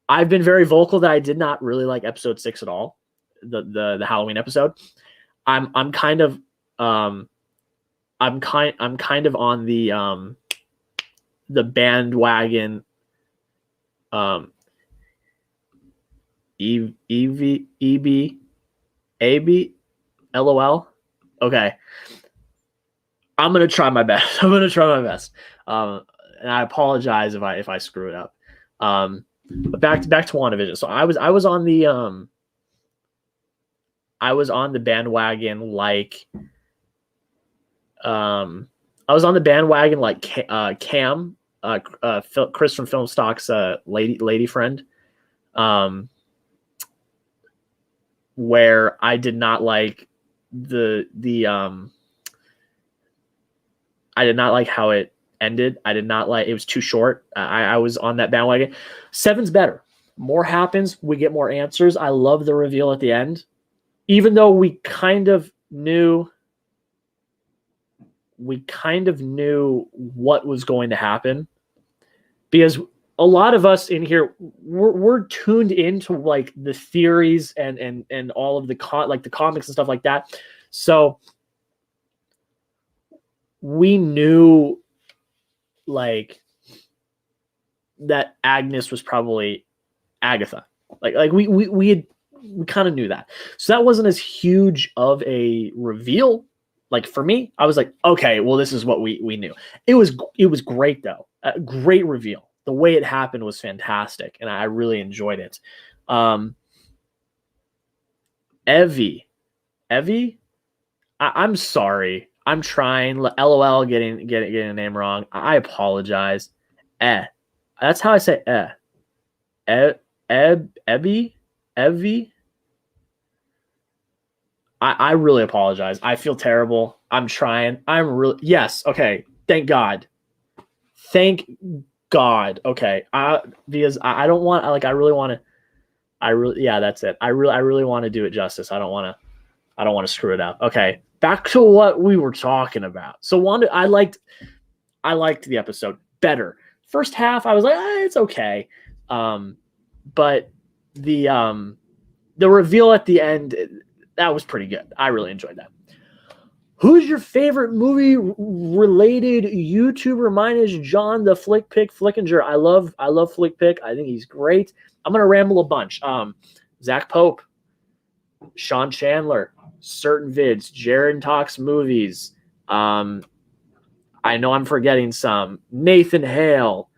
I've been very vocal that I did not really like episode 6 at all, the Halloween episode. I'm kind of on the bandwagon. EB, LOL. Okay, I'm gonna try my best. And I apologize if I screw it up. But back to WandaVision. So I was on the bandwagon like Cam, Chris from Film Stock's lady friend, where I did not like I did not like how it ended. I did not like, it was too short. I was on that bandwagon. 7's better. More happens. We get more answers. I love the reveal at the end. Even though we kind of knew what was going to happen, because a lot of us in here, we're tuned into like the theories and all of the comics and stuff like that. So we knew like that Agnes was probably Agatha. Like we kind of knew that. So that wasn't as huge of a reveal like for me, I was like, okay, well, this is what we knew. It was great though. A great reveal. The way it happened was fantastic, and I really enjoyed it. Evie, I'm sorry. I'm trying. LOL, getting a name wrong. I apologize. That's how I say Evie. I really apologize. I feel terrible. I'm trying. Yes. Okay. Thank God. Okay. Because I don't want, like, I really want to, yeah, that's it. I really want to do it justice. I don't want to screw it up. Okay. Back to what we were talking about. So Wanda, I liked the episode better. First half, I was like, it's okay. But the reveal at the end, that was pretty good. I really enjoyed that. Who's your favorite movie-related YouTuber? Mine is John the Flick Pick Flickinger. I love Flick Pick. I think he's great. I'm gonna ramble a bunch. Zach Pope, Sean Chandler, Certain Vids, Jared Talks Movies. I know I'm forgetting some. Nathan Hale.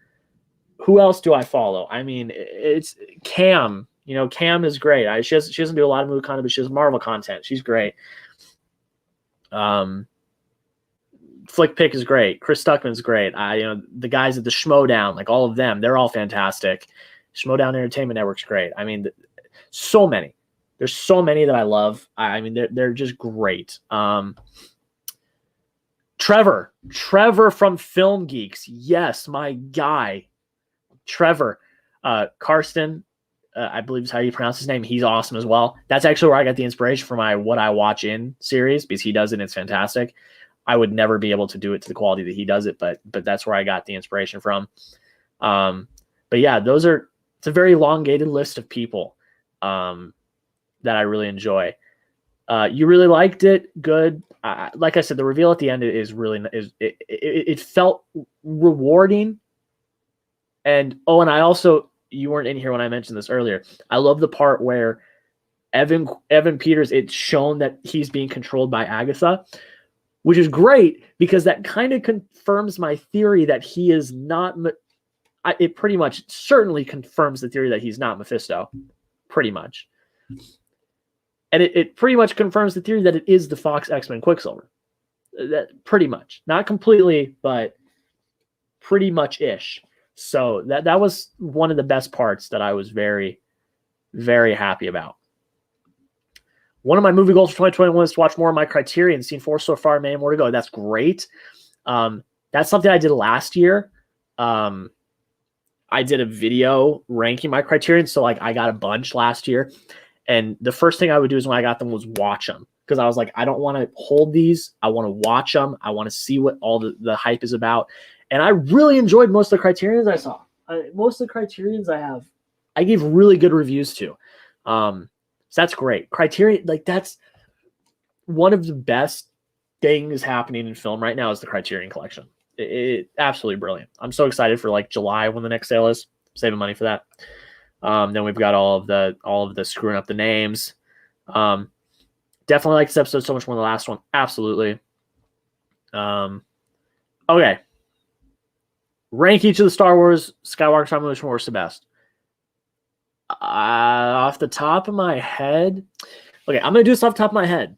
Who else do I follow? I mean, it's Cam. You know, Cam is great. She doesn't do a lot of movie content, but she does Marvel content. She's great. Flick Pick is great. Chris Stuckman's great. The guys at the Schmodown, like all of them, they're all fantastic. Schmodown Entertainment Network's great. I mean, so many. There's so many that I love. I mean, they're just great. Trevor from Film Geeks. Yes, my guy. Trevor. Karsten, I believe is how you pronounce his name. He's awesome as well. That's actually where I got the inspiration for my What I Watch In series, because he does it and it's fantastic. I would never be able to do it to the quality that he does it, but that's where I got the inspiration from. But yeah, it's a very elongated list of people that I really enjoy. You really liked it. Good. Like I said, the reveal at the end it felt rewarding. And I also, you weren't in here when I mentioned this earlier. I love the part where Evan Peters, it's shown that he's being controlled by Agatha, which is great because that kind of confirms my theory that he is not. It pretty much certainly confirms the theory that he's not Mephisto, pretty much. And it pretty much confirms the theory that it is the Fox X-Men Quicksilver. That pretty much, not completely, but pretty much-ish. So that was one of the best parts that I was very, very happy about. One of my movie goals for 2021 is to watch more of my Criterion. Seen 4 so far, many more to go. That's great. That's something I did last year. I did a video ranking my Criterion, so like I got a bunch last year. And the first thing I would do is when I got them was watch them, because I was like, I don't want to hold these. I want to watch them. I want to see what all the hype is about. And I really enjoyed most of the Criterions I saw. Most of the Criterions I gave really good reviews to. So that's great. Criterion, like that's one of the best things happening in film right now is the Criterion Collection. It absolutely brilliant. I'm so excited for like July when the next sale is. Saving money for that. Then we've got all of the screwing up the names. Definitely like this episode so much more than the last one. Absolutely. Okay. Rank each of the Star Wars Skywalker Saga from worst to best. Off the top of my head. Okay, I'm going to do this off the top of my head.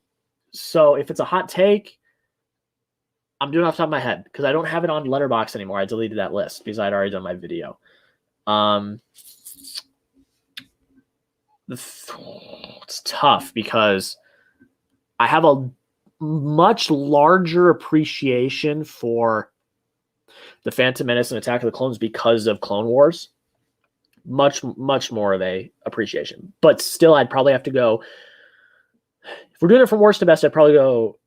So if it's a hot take, I'm doing it off the top of my head because I don't have it on Letterboxd anymore. I deleted that list because I'd already done my video. It's tough because I have a much larger appreciation for The Phantom Menace and Attack of the Clones because of Clone Wars. Much more of a appreciation. But still, I'd probably have to go, if we're doing it from worst to best, I'd probably go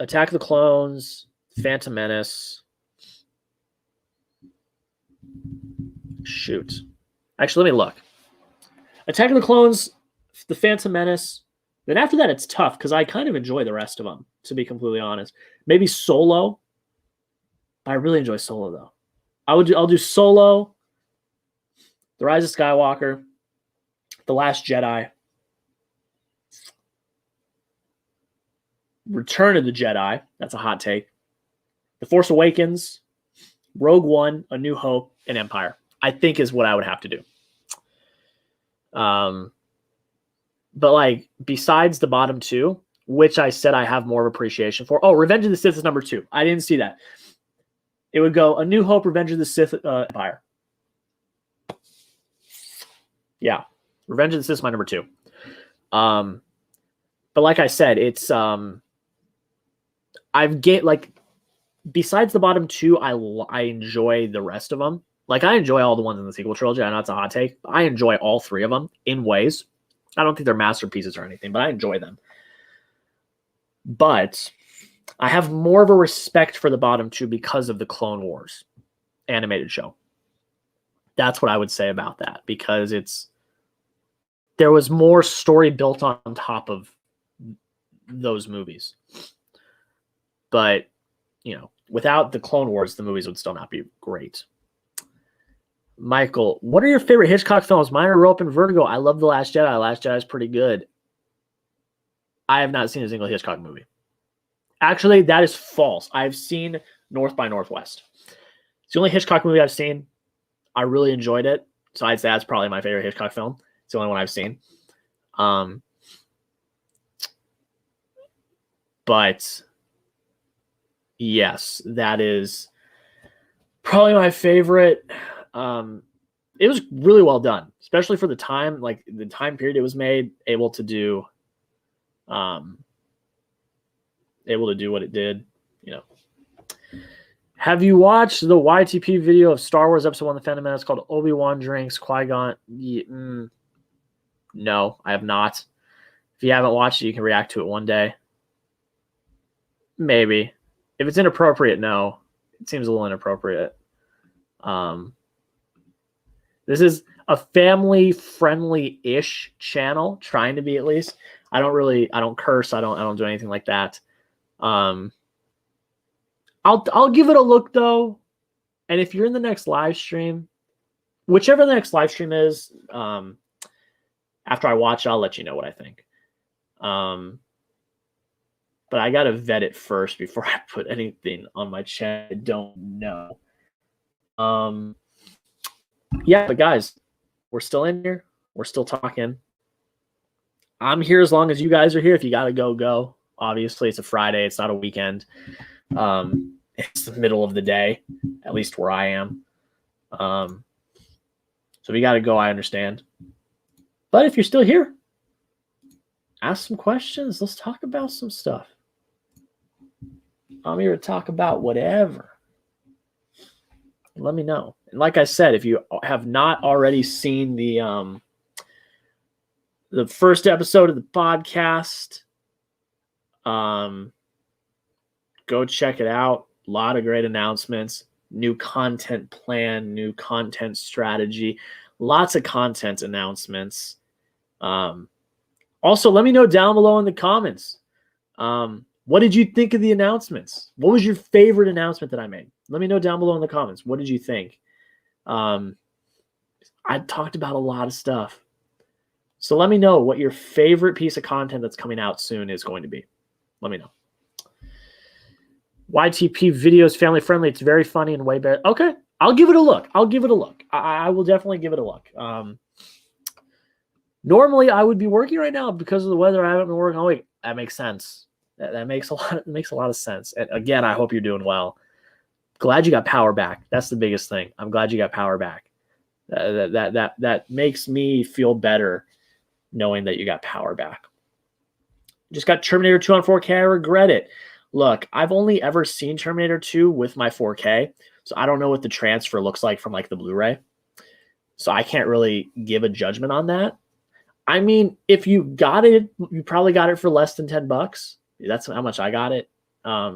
Attack of the Clones, Phantom Menace. Shoot. Actually, let me look. Attack of the Clones, The Phantom Menace. Then after that, it's tough because I kind of enjoy the rest of them, to be completely honest. Maybe Solo. I really enjoy Solo, though. I'll do Solo, The Rise of Skywalker, The Last Jedi. Return of the Jedi. That's a hot take. The Force Awakens, Rogue One, A New Hope, and Empire, I think is what I would have to do. But like besides the bottom two, which I said I have more of appreciation for. Oh, Revenge of the Sith is number 2. I didn't see that. It would go A New Hope, Revenge of the Sith, Empire. Yeah, Revenge of the Sith is my number 2. But like I said, it's besides the bottom 2, I enjoy the rest of them. Like I enjoy all the ones in the sequel trilogy. I know it's a hot take. I enjoy all 3 of them in ways. I don't think they're masterpieces or anything, but I enjoy them. But I have more of a respect for the bottom 2 because of the Clone Wars animated show. That's what I would say about that, because there was more story built on top of those movies. But, without the Clone Wars, the movies would still not be great. Michael, what are your favorite Hitchcock films? Mine are Rope and Vertigo. I love The Last Jedi. Last Jedi is pretty good. I have not seen a single Hitchcock movie. Actually, that is false. I've seen North by Northwest. It's the only Hitchcock movie I've seen. I really enjoyed it. So I'd say that's probably my favorite Hitchcock film. It's the only one I've seen. But yes, that is probably my favorite. It was really well done, especially for the time, like the time period it was made, able to do what it did, Have you watched the YTP video of Star Wars Episode 1, The Phantom Menace, called Obi-Wan Drinks Qui-Gon? No, I have not. If you haven't watched it, you can react to it one day. Maybe. If it's inappropriate, no. It seems a little inappropriate. This is a family-friendly-ish channel, trying to be at least. I don't curse. I don't do anything like that. I'll give it a look though. And if you're in the next live stream, whichever the next live stream is, after I watch it, I'll let you know what I think. But I got to vet it first before I put anything on my chat I don't know. Yeah, but guys, we're still in here. We're still talking. I'm here as long as you guys are here. If you got to go. Obviously, it's a Friday. It's not a weekend. It's the middle of the day, at least where I am. So if you got to go, I understand. But if you're still here, ask some questions. Let's talk about some stuff. I'm here to talk about whatever. Let me know. And like I said, if you have not already seen the first episode of the podcast, go check it out. A lot of great announcements, new content plan, new content strategy, lots of content announcements. Also, let me know down below in the comments. What did you think of the announcements? What was your favorite announcement that I made? Let me know down below in the comments. What did you think? I talked about a lot of stuff. So let me know what your favorite piece of content that's coming out soon is going to be. Let me know. YTP video is family friendly. It's very funny and way better. Okay, I'll give it a look. I will definitely give it a look. Normally I would be working right now because of the weather. I haven't been working all week. That makes sense. That makes a lot of sense. And again, I hope you're doing well. Glad you got power back. That's the biggest thing. I'm glad you got power back. That makes me feel better knowing that you got power back. Just got Terminator 2 on 4K. I regret it. Look, I've only ever seen Terminator 2 with my 4K, so I don't know what the transfer looks like from like the Blu-ray. So I can't really give a judgment on that. I mean, if you got it, you probably got it for less than $10. That's how much I got it. At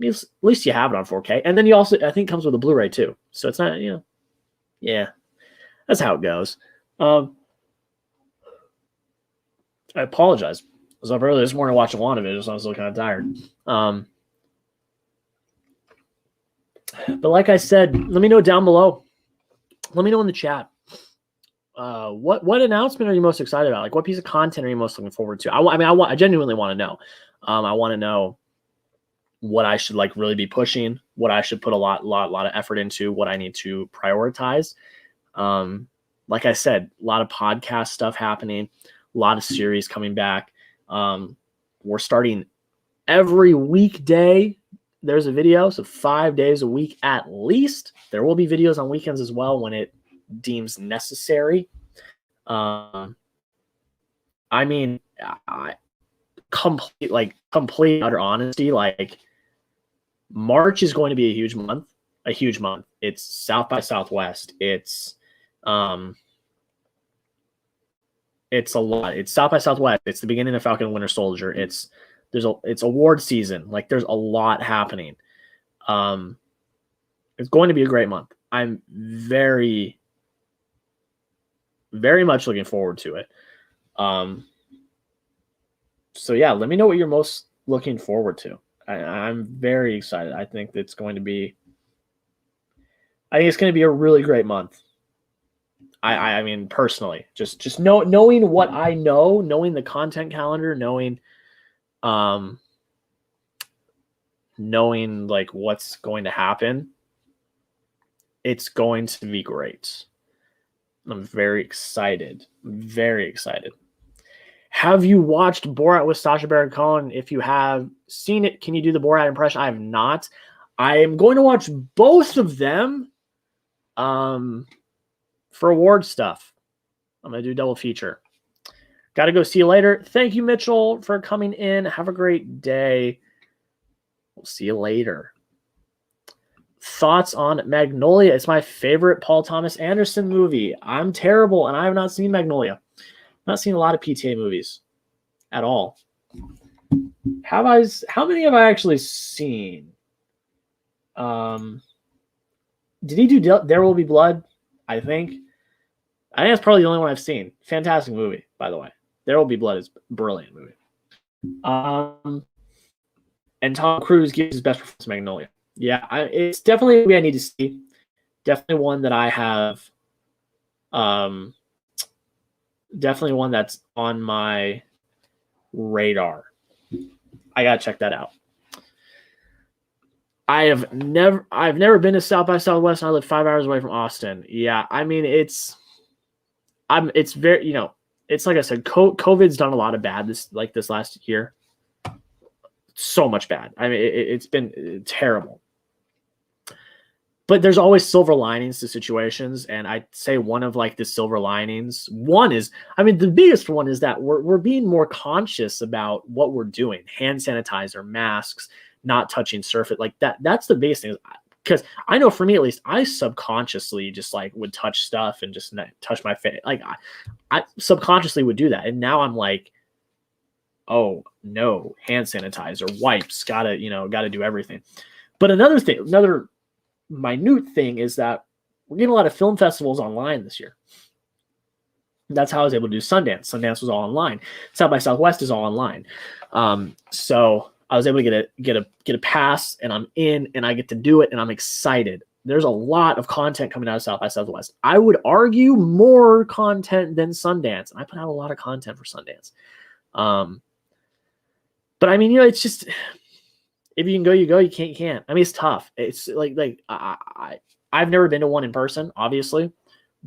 least you have it on 4K. And then you also, I think, comes with a Blu-ray too. So it's not, yeah, that's how it goes. I apologize. I was up early this morning watching WandaVision, so I was still kind of tired. But like I said, let me know down below. Let me know in the chat. What announcement are you most excited about? Like, what piece of content are you most looking forward to? I genuinely want to know. I want to know what I should like really be pushing, what I should put a lot of effort into, what I need to prioritize. Like I said, a lot of podcast stuff happening, a lot of series coming back. We're starting every weekday. There's a video, so 5 days a week at least. There will be videos on weekends as well when it deems necessary. I mean, complete utter honesty, like March is going to be a huge month. It's South by Southwest. It's a lot. It's South by Southwest. It's the beginning of Falcon and Winter Soldier. It's award season. Like there's a lot happening. It's going to be a great month. I'm very, very much looking forward to it. So yeah, let me know what you're most looking forward to. I'm very excited. I think it's going to be a really great month. I mean, personally, just knowing what I know, knowing the content calendar, knowing like what's going to happen, it's going to be great. I'm very excited. Very excited. Have you watched Borat with Sacha Baron Cohen? If you have seen it, can you do the Borat impression? I have not. I am going to watch both of them for award stuff. I'm going to do a double feature. Got to go. See you later. Thank you, Mitchell, for coming in. Have a great day. We'll see you later. Thoughts on Magnolia? It's my favorite Paul Thomas Anderson movie. I'm terrible, and I have not seen Magnolia. Not seen a lot of PTA movies at all. How many have I actually seen? Did he do There Will Be Blood? I think that's probably the only one I've seen. Fantastic movie, by the way. There Will Be Blood is a brilliant movie. And Tom Cruise gives his best performance in Magnolia. Yeah, it's definitely a movie I need to see. Definitely one that I have. Definitely one that's on my radar. I gotta check that out. I've never been to South by Southwest, and I live 5 hours away from Austin. Yeah, I mean it's very, it's like I said, COVID's done a lot of bad this last year. So much bad. I mean, it's been terrible. But there's always silver linings to situations, and I'd say one of the silver linings, the biggest one is that we're being more conscious about what we're doing. Hand sanitizer, masks, not touching surface, like that. That's the biggest thing. Because I know for me at least, I subconsciously just would touch stuff and just touch my face. Like I subconsciously would do that, and now I'm like, oh no, hand sanitizer, wipes, gotta do everything. But another minute thing is that we're getting a lot of film festivals online this year. That's how I was able to do Sundance. Sundance was all online. South by Southwest is all online. So I was able to get a pass, and I'm in, and I get to do it, and I'm excited. There's a lot of content coming out of South by Southwest. I would argue more content than Sundance, and I put out a lot of content for Sundance. But I mean, it's just, if you can go, you go. You can't, you can't. I mean, it's tough. It's I've never been to one in person, obviously,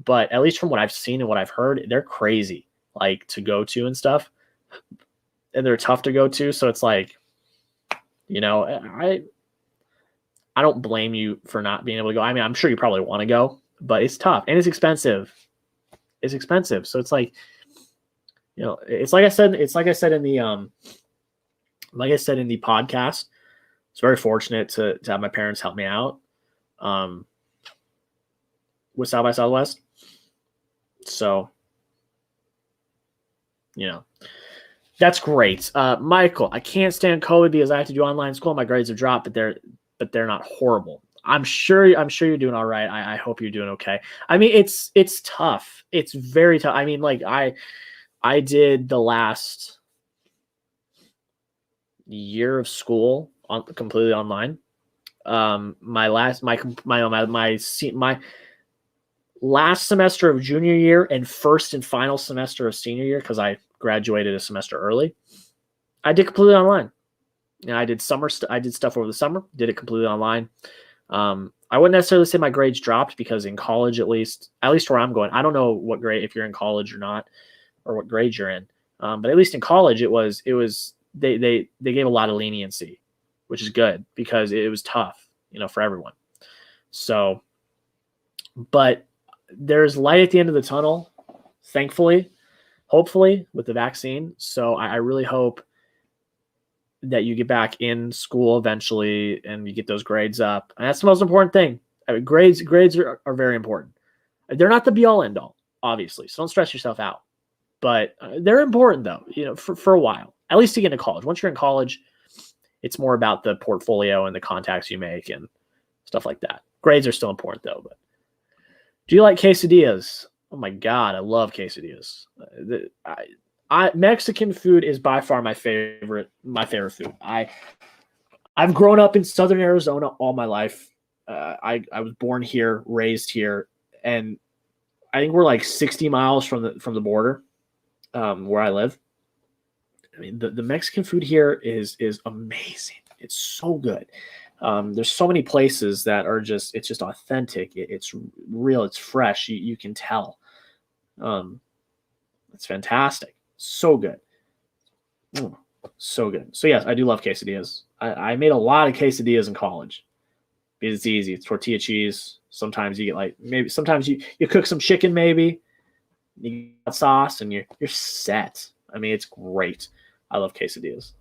but at least from what I've seen and what I've heard, they're crazy, to go to and stuff, and they're tough to go to. So it's I don't blame you for not being able to go. I mean, I'm sure you probably want to go, but it's tough and it's expensive. It's expensive. So it's it's like I said in the podcast. It's very fortunate to have my parents help me out with South by Southwest. So, that's great. Michael, I can't stand COVID because I have to do online school. My grades have dropped, but they're not horrible. I'm sure you're doing all right. I hope you're doing okay. I mean, it's tough. It's very tough. I mean, I did the last year of school completely online. My last semester of junior year and first and final semester of senior year, because I graduated a semester early, I did completely online. And I did I did stuff over the summer, did it completely online. I wouldn't necessarily say my grades dropped because in college, at least where I'm going, I don't know what grade, if you're in college or not, or what grade you're in. But at least in college, they gave a lot of leniency, which is good because it was tough, for everyone. So, but there's light at the end of the tunnel, thankfully, hopefully, with the vaccine. So I really hope that you get back in school eventually and you get those grades up. And that's the most important thing. I mean, grades are very important. They're not the be all end all, obviously. So don't stress yourself out. But they're important though, for a while, at least to get into college. Once you're in college, it's more about the portfolio and the contacts you make and stuff like that. Grades are still important though. But do you like quesadillas? Oh my God, I love quesadillas. Mexican food is by far my favorite food. I've grown up in Southern Arizona all my life. I was born here, raised here, and I think we're like 60 miles from the border where I live. I mean, the Mexican food here is amazing. It's so good. There's so many places that are it's just authentic. It's real. It's fresh. You can tell. It's fantastic. So good. So good. So yes, I do love quesadillas. I made a lot of quesadillas in college because it's easy. It's tortilla cheese. Sometimes you get sometimes you cook some chicken, maybe you got sauce and you're set. I mean, it's great. I love quesadillas.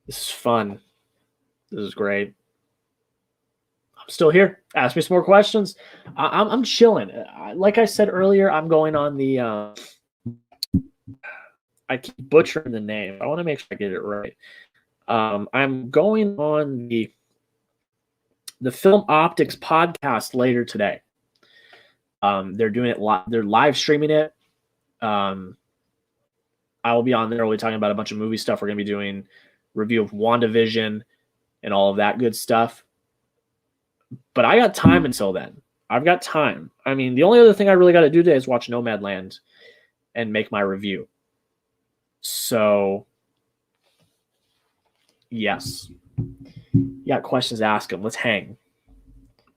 This is fun. This is great. I'm still here. Ask me some more questions. I'm chilling. Like I said earlier, I'm going on the. I keep butchering the name. I want to make sure I get it right. I'm going on the Film Optics podcast later today. They're doing it live. They're live streaming it. I will be on there. We'll be talking about a bunch of movie stuff. We're going to be doing review of WandaVision and all of that good stuff. But I got time until then. I've got time. I mean, the only other thing I really got to do today is watch Nomadland and make my review. So, yes. You got questions, ask them. Let's hang.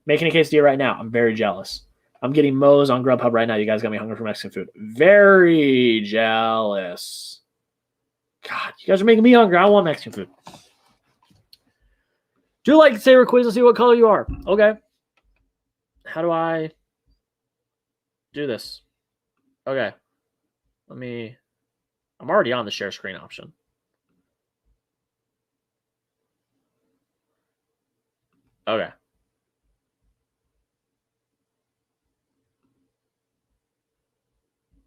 Making a quesadilla right now. I'm very jealous. I'm getting Moe's on Grubhub right now. You guys got me hungry for Mexican food. Very jealous. God, you guys are making me hungry. I want Mexican food. Do you like to say a quiz and see what color you are? Okay. How do I do this? Okay. I'm already on the share screen option. Okay.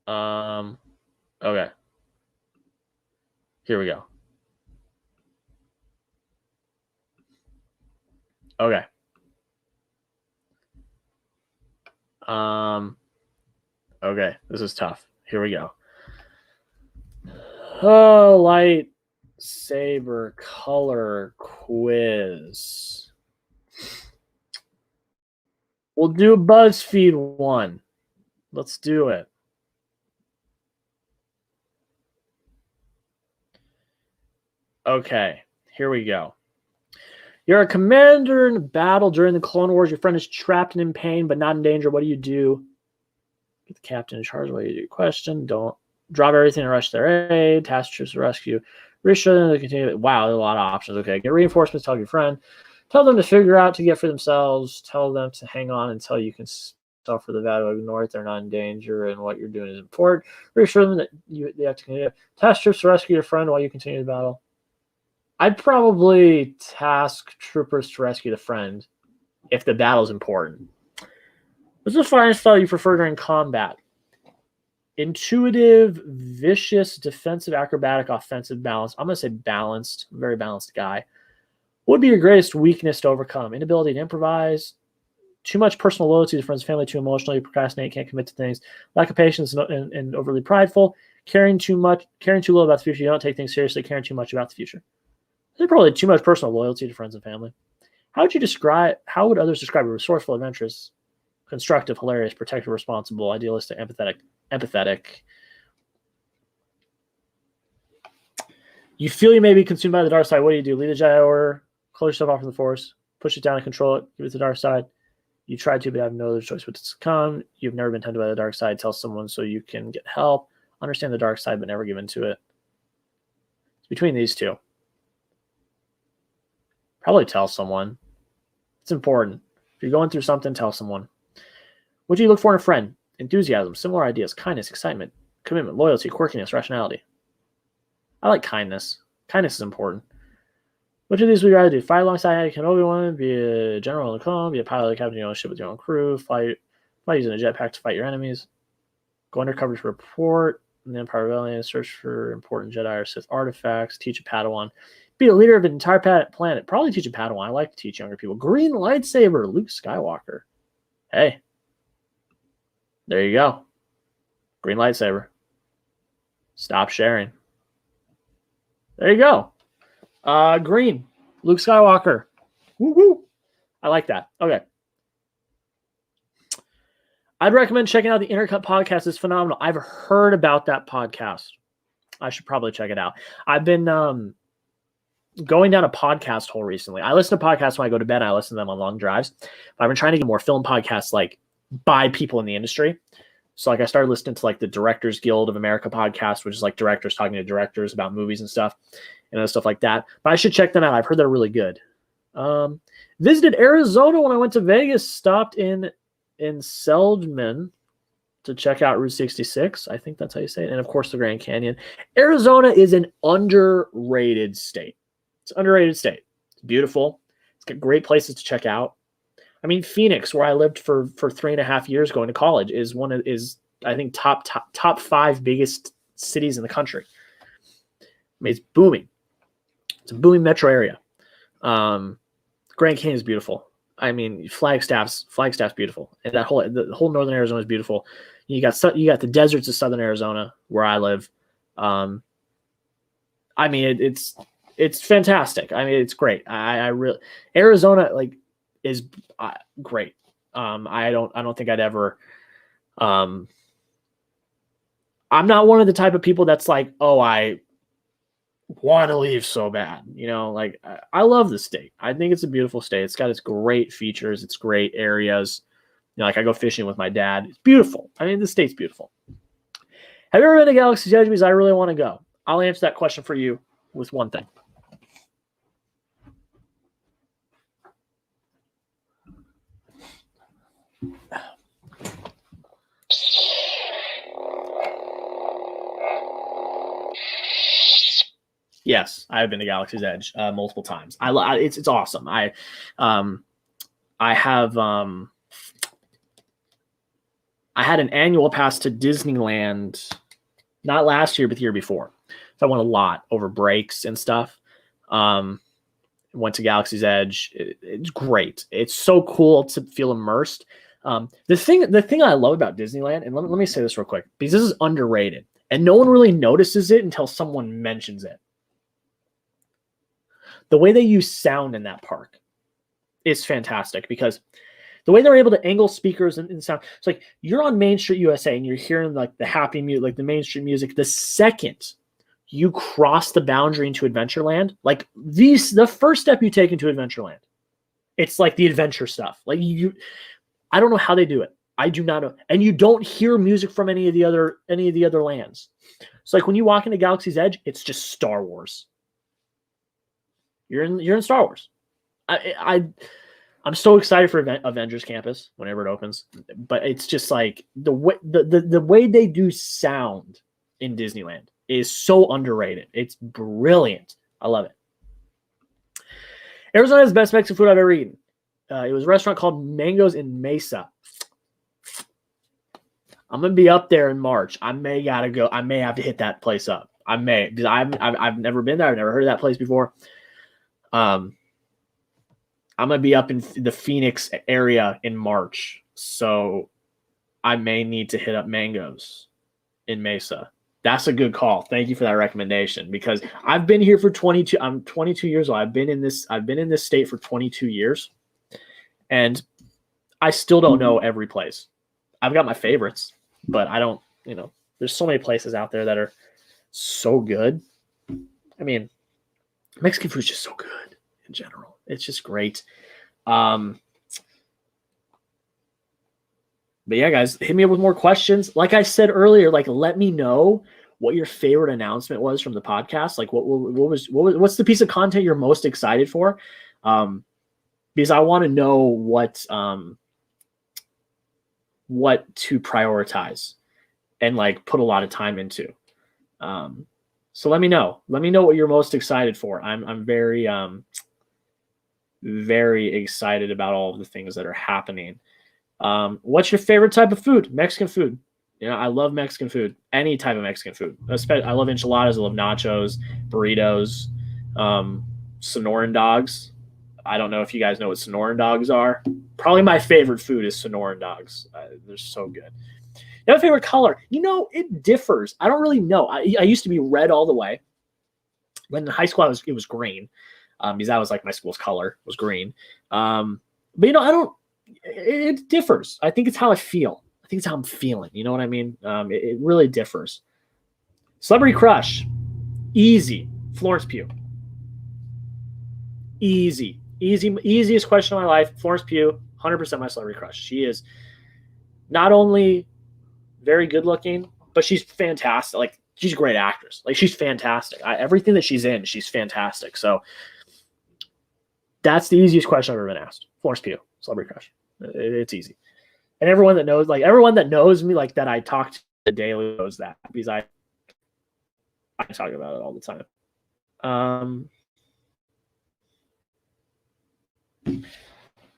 Okay. Here we go. Okay. Okay, this is tough. Here we go. Oh, lightsaber color quiz. We'll do a BuzzFeed one. Let's do it. Okay, here we go. You're a commander in battle during the Clone Wars. Your friend is trapped and in pain, but not in danger. What do you do? Get the captain in charge while you do your question. Don't drop everything and rush their aid. Task troops to rescue. Reassure them to continue. Wow, there's a lot of options. Okay, get reinforcements. Tell your friend. Tell them to figure out to get for themselves. Tell them to hang on until you can suffer the battle. Ignore it. They're not in danger, and what you're doing is important. Reassure them that they have to continue. Task troops to rescue your friend while you continue the battle. I'd probably task troopers to rescue the friend if the battle's important. What's the fighting style you prefer during combat? Intuitive, vicious, defensive, acrobatic, offensive, balanced. I'm going to say balanced. I'm a very balanced guy. What would be your greatest weakness to overcome? Inability to improvise, too much personal loyalty to friends and family, too emotional, you procrastinate, can't commit to things, lack of patience and overly prideful, caring too little about the future, you don't take things seriously, caring too much about the future. There's probably too much personal loyalty to friends and family. How would others describe you? Resourceful, adventurous, constructive, hilarious, protective, responsible, idealistic, empathetic. You feel you may be consumed by the dark side. What do? Leave the Jedi Order, close yourself off from the Force, push it down and control it, give it to the dark side. You tried to, but have no other choice but to succumb. You've never been tempted by the dark side. Tell someone so you can get help. Understand the dark side, but never give in to it. It's between these two. Probably tell someone. It's important. If you're going through something, tell someone. What do you look for in a friend? Enthusiasm, similar ideas, kindness, excitement, commitment, loyalty, quirkiness, rationality. I like kindness. Kindness is important. Which of these would you rather do? Fight alongside Anakin Obi-Wan, be a general in the clone, be a pilot of captain your own ship with your own crew, fly using a jetpack to fight your enemies, go undercover to report in the Empire Rebellion, search for important Jedi or Sith artifacts, teach a Padawan, be a leader of an entire planet. Probably teach a Padawan. I like to teach younger people. Green lightsaber, Luke Skywalker. Hey, there you go. Green lightsaber. Stop sharing. There you go. Green, Luke Skywalker. Woo woo. I like that. Okay. I'd recommend checking out the Intercut podcast. It's phenomenal. I've heard about that podcast. I should probably check it out. I've been going down a podcast hole recently. I listen to podcasts when I go to bed. I listen to them on long drives. But I've been trying to get more film podcasts like by people in the industry. So like I started listening to like the Directors Guild of America podcast, which is like directors talking to directors about movies and stuff and other stuff like that. But I should check them out. I've heard they're really good. Visited Arizona when I went to Vegas, stopped in Seldman to check out Route 66. I think that's how you say it. And of course the Grand Canyon. Arizona is an underrated state. It's an underrated state. It's beautiful. It's got great places to check out. I mean, Phoenix, where I lived for 3.5 years going to college, is I think top 5 biggest cities in the country. I mean, it's booming. It's a booming metro area. Grand Canyon is beautiful. I mean, Flagstaff's beautiful, and the whole northern Arizona is beautiful. You got the deserts of southern Arizona where I live. I mean, it's fantastic. I mean, it's great. I really Arizona is great. I don't think I'd ever. I'm not one of the type of people that's like, oh, I want to leave so bad. You know, like I love the state. I think it's a beautiful state. It's got its great features. It's great areas. You know, like I go fishing with my dad. It's beautiful. I mean, the state's beautiful. Have you ever been to Galaxy's Edge? Because I really want to go. I'll answer that question for you with one thing. Yes, I've been to Galaxy's Edge multiple times. It's awesome. I had an annual pass to Disneyland, not last year, but the year before. So I went a lot over breaks and stuff. Went to Galaxy's Edge. It's great. It's so cool to feel immersed. The thing I love about Disneyland, and let me say this real quick, because this is underrated, and no one really notices it until someone mentions it. The way they use sound in that park is fantastic, because the way they're able to angle speakers and sound, it's like you're on Main Street USA and you're hearing like the happy music, like the Main Street music. The second you cross the boundary into Adventureland, like the first step you take into Adventureland, it's like the adventure stuff. Like I don't know how they do it. I do not know. And you don't hear music from any of the other lands. So like when you walk into Galaxy's Edge, it's just Star Wars. You're in Star Wars. I'm so excited for Avengers Campus whenever it opens, but it's just like the way they do sound in Disneyland is so underrated. It's brilliant. I love it. Arizona has the best Mexican food I've ever eaten. It was a restaurant called Mangoes in Mesa. I'm gonna be up there in March. I may gotta go. I may have to hit that place up. I may, because I've never been there. I've never heard of that place before. I'm gonna be up in the Phoenix area in March, so I may need to hit up Mangoes in Mesa. That's a good call. Thank you for that recommendation, because I've been here for 22. I'm 22 years old. I've been in this state for 22 years, and I still don't know every place. I've got my favorites, but I don't. There's so many places out there that are so good. I mean, Mexican food is just so good in general. It's just great. But yeah, guys, hit me up with more questions. Like I said earlier, like let me know what your favorite announcement was from the podcast. Like what's the piece of content you're most excited for? Because I want to know what to prioritize and like put a lot of time into. So let me know. Let me know what you're most excited for. I'm very very excited about all of the things that are happening. What's your favorite type of food? Mexican food. You know, I love Mexican food. Any type of Mexican food. I love enchiladas. I love nachos, burritos, Sonoran dogs. I don't know if you guys know what Sonoran dogs are. Probably my favorite food is Sonoran dogs. They're so good. You have a favorite color? You know, it differs. I don't really know. I used to be red all the way. When in high school, it was green. Because that was like my school's color was green. But you know, it differs. I think it's how I feel. I think it's how I'm feeling. You know what I mean? It really differs. Celebrity crush. Easy. Florence Pugh. Easiest question of my life. Florence Pugh, 100% my celebrity crush. She is not only very good looking, but she's fantastic. Like, she's a great actress. Like, she's fantastic. Everything that she's in, she's fantastic. So that's the easiest question I've ever been asked. Florence Pugh, celebrity crush. It's easy. And everyone that knows me, like that I talk to daily, knows that, because I talk about it all the time.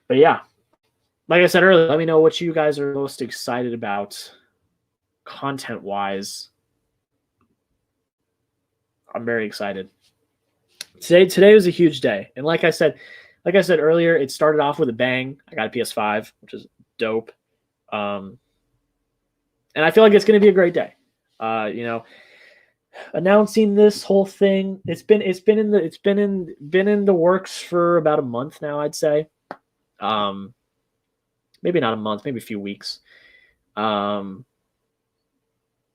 But yeah, like I said earlier, let me know what you guys are most excited about content-wise. I'm very excited. Today was a huge day. And like I said earlier, it started off with a bang. I got a PS5, which is dope. And I feel like it's going to be a great day. You know, announcing this whole thing, it's been in the works for about a month now, I'd say. Maybe not a month, maybe a few weeks. And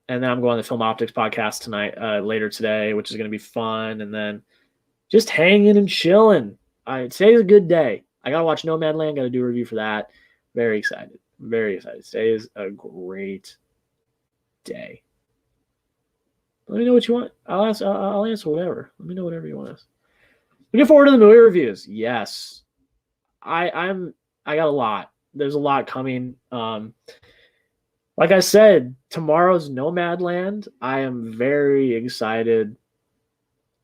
then I'm going to the Film Optics podcast tonight, later today, which is going to be fun. And then just hanging and chilling. Today's a good day. I got to watch Nomadland. Got to do a review for that. Very excited. Very excited. Today is a great day. Let me know what you want. I'll answer whatever. Let me know whatever you want to ask. Looking forward to the movie reviews. Yes. I got a lot. There's a lot coming. Like I said, tomorrow's Nomadland. I am very excited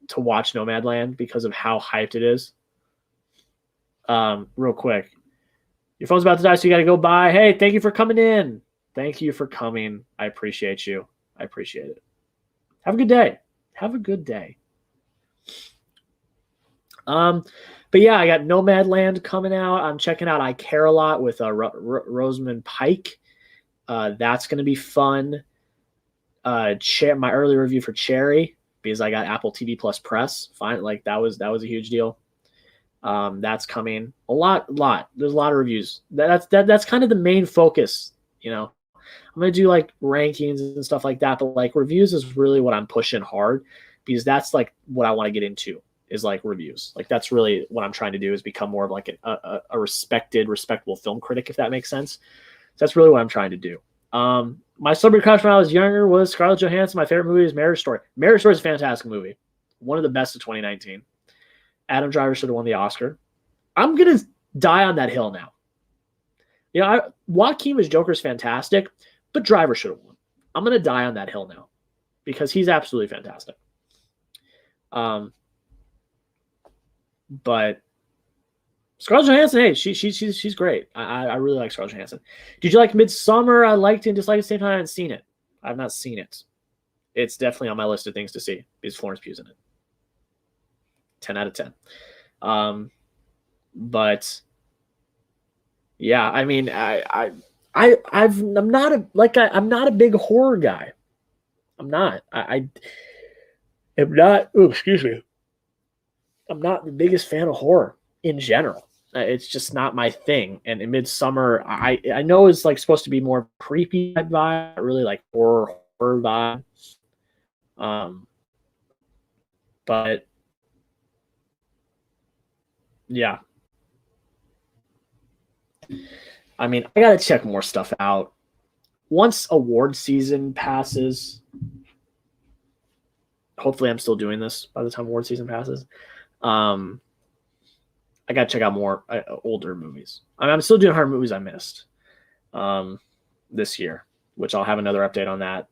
to watch Nomadland because of how hyped it is. Real quick. Your phone's about to die, so you got to go by. Hey, thank you for coming in. Thank you for coming. I appreciate you. I appreciate it. Have a good day. Have a good day. But yeah, I got Nomadland coming out. I'm checking out I Care a Lot with Rosamund Pike. That's going to be fun. My early review for Cherry, because I got Apple TV Plus Press. Fine, like that was a huge deal. That's coming. A lot. There's a lot of reviews. That's kind of the main focus. You know, I'm gonna do like rankings and stuff like that, but like reviews is really what I'm pushing hard, because that's like what I want to get into, is like reviews. Like that's really what I'm trying to do, is become more of like a respectable film critic, if that makes sense. So that's really what I'm trying to do. My celebrity crush when I was younger was Scarlett Johansson. My favorite movie is Marriage Story. Marriage Story is a fantastic movie. One of the best of 2019. Adam Driver should have won the Oscar. I'm going to die on that hill now. You know, Joaquin as Joker is fantastic, but Driver should have won. I'm going to die on that hill now because he's absolutely fantastic. But Scarlett Johansson, hey, she's great. I really like Scarlett Johansson. Did you like Midsommar? I liked it and disliked it at the same time. I haven't seen it. I've not seen it. It's definitely on my list of things to see, because Florence Pugh's in it. 10 out of 10. But yeah, I mean, I'm not a big horror guy. I'm not. I am not. Oh, excuse me. I'm not the biggest fan of horror in general. It's just not my thing. And in Midsommar, I know it's like supposed to be more creepy vibe, not really like horror vibe. But yeah, I mean, I gotta check more stuff out. Once award season passes, hopefully I'm still doing this by the time award season passes. I gotta check out more older movies. I mean, I'm still doing 100 movies I missed this year, which I'll have another update on that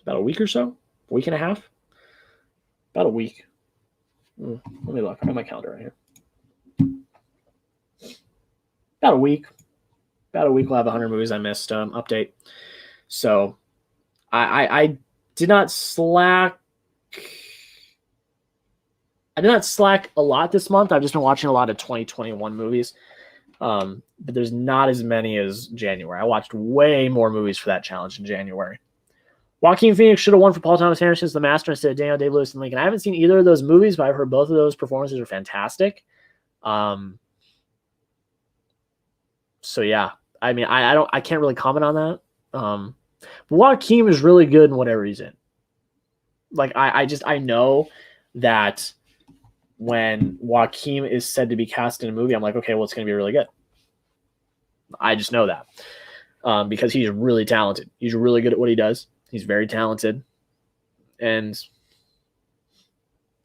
about a week or so, a week and a half, about a week. Let me look. I got my calendar right here. About a week we'll have 100 movies I missed update. So I did not slack. I did not slack a lot this month. I've just been watching a lot of 2021 movies. But there's not as many as January. I watched way more movies for that challenge in January. Joaquin Phoenix should have won for Paul Thomas Anderson's The Master instead of Daniel Day-Lewis and Lincoln. I haven't seen either of those movies, but I've heard both of those performances are fantastic. So yeah, I mean, I can't really comment on that. But Joaquin is really good in whatever he's in. Like I know that when Joaquin is said to be cast in a movie, I'm like, okay, well, it's going to be really good. I just know that because he's really talented. He's really good at what he does. He's very talented. But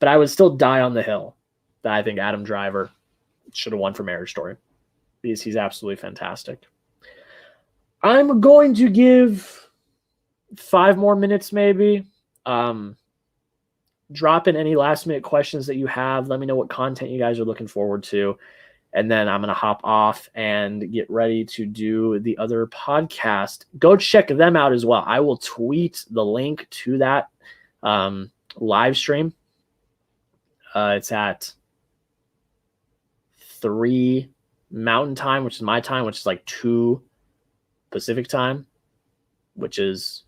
I would still die on the hill that I think Adam Driver should have won for Marriage Story because he's absolutely fantastic. I'm going to give 5 more minutes maybe. Drop in any last minute questions that you have. Let me know what content you guys are looking forward to. And then I'm going to hop off and get ready to do the other podcast. Go check them out as well. I will tweet the link to that live stream. It's at 3 Mountain Time, which is my time, which is like 2 Pacific Time, which is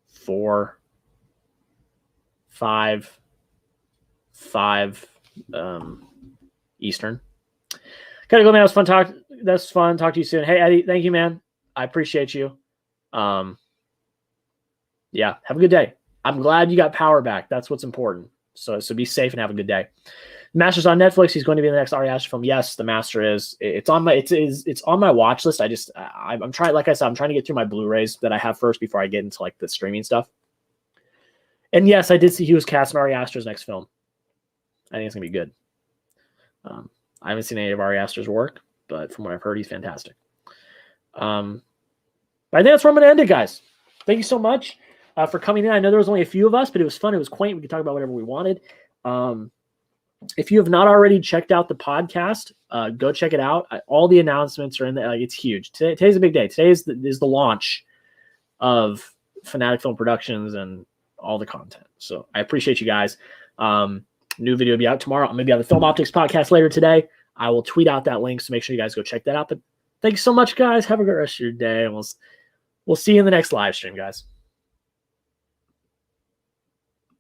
4, 5 Eastern. Gotta go, man. That's fun talk. That's fun. Talk to you soon. Hey, Eddie, thank you, man. I appreciate you. Yeah, have a good day. I'm glad you got power back. That's what's important. So be safe and have a good day. The Master's on Netflix. He's going to be in the next Ari Aster film. Yes, The Master is. It's on my watch list. I'm trying. Like I said, I'm trying to get through my Blu-rays that I have first before I get into like the streaming stuff. And yes, I did see he was cast in Ari Aster's next film. I think it's gonna be good. I haven't seen any of Ari Aster's work, but from what I've heard, he's fantastic. But I think that's where I'm going to end it, guys. Thank you so much for coming in. I know there was only a few of us, but it was fun. It was quaint. We could talk about whatever we wanted. If you have not already checked out the podcast, go check it out. All the announcements are in there. Like, it's huge. Today's a big day. Today is the launch of Fanatic Film Productions and all the content. So I appreciate you guys. New video will be out tomorrow. I'm going to be on the Film Optics podcast later today. I will tweet out that link, so make sure you guys go check that out. But thanks so much, guys. Have a great rest of your day, and we'll see you in the next live stream, guys.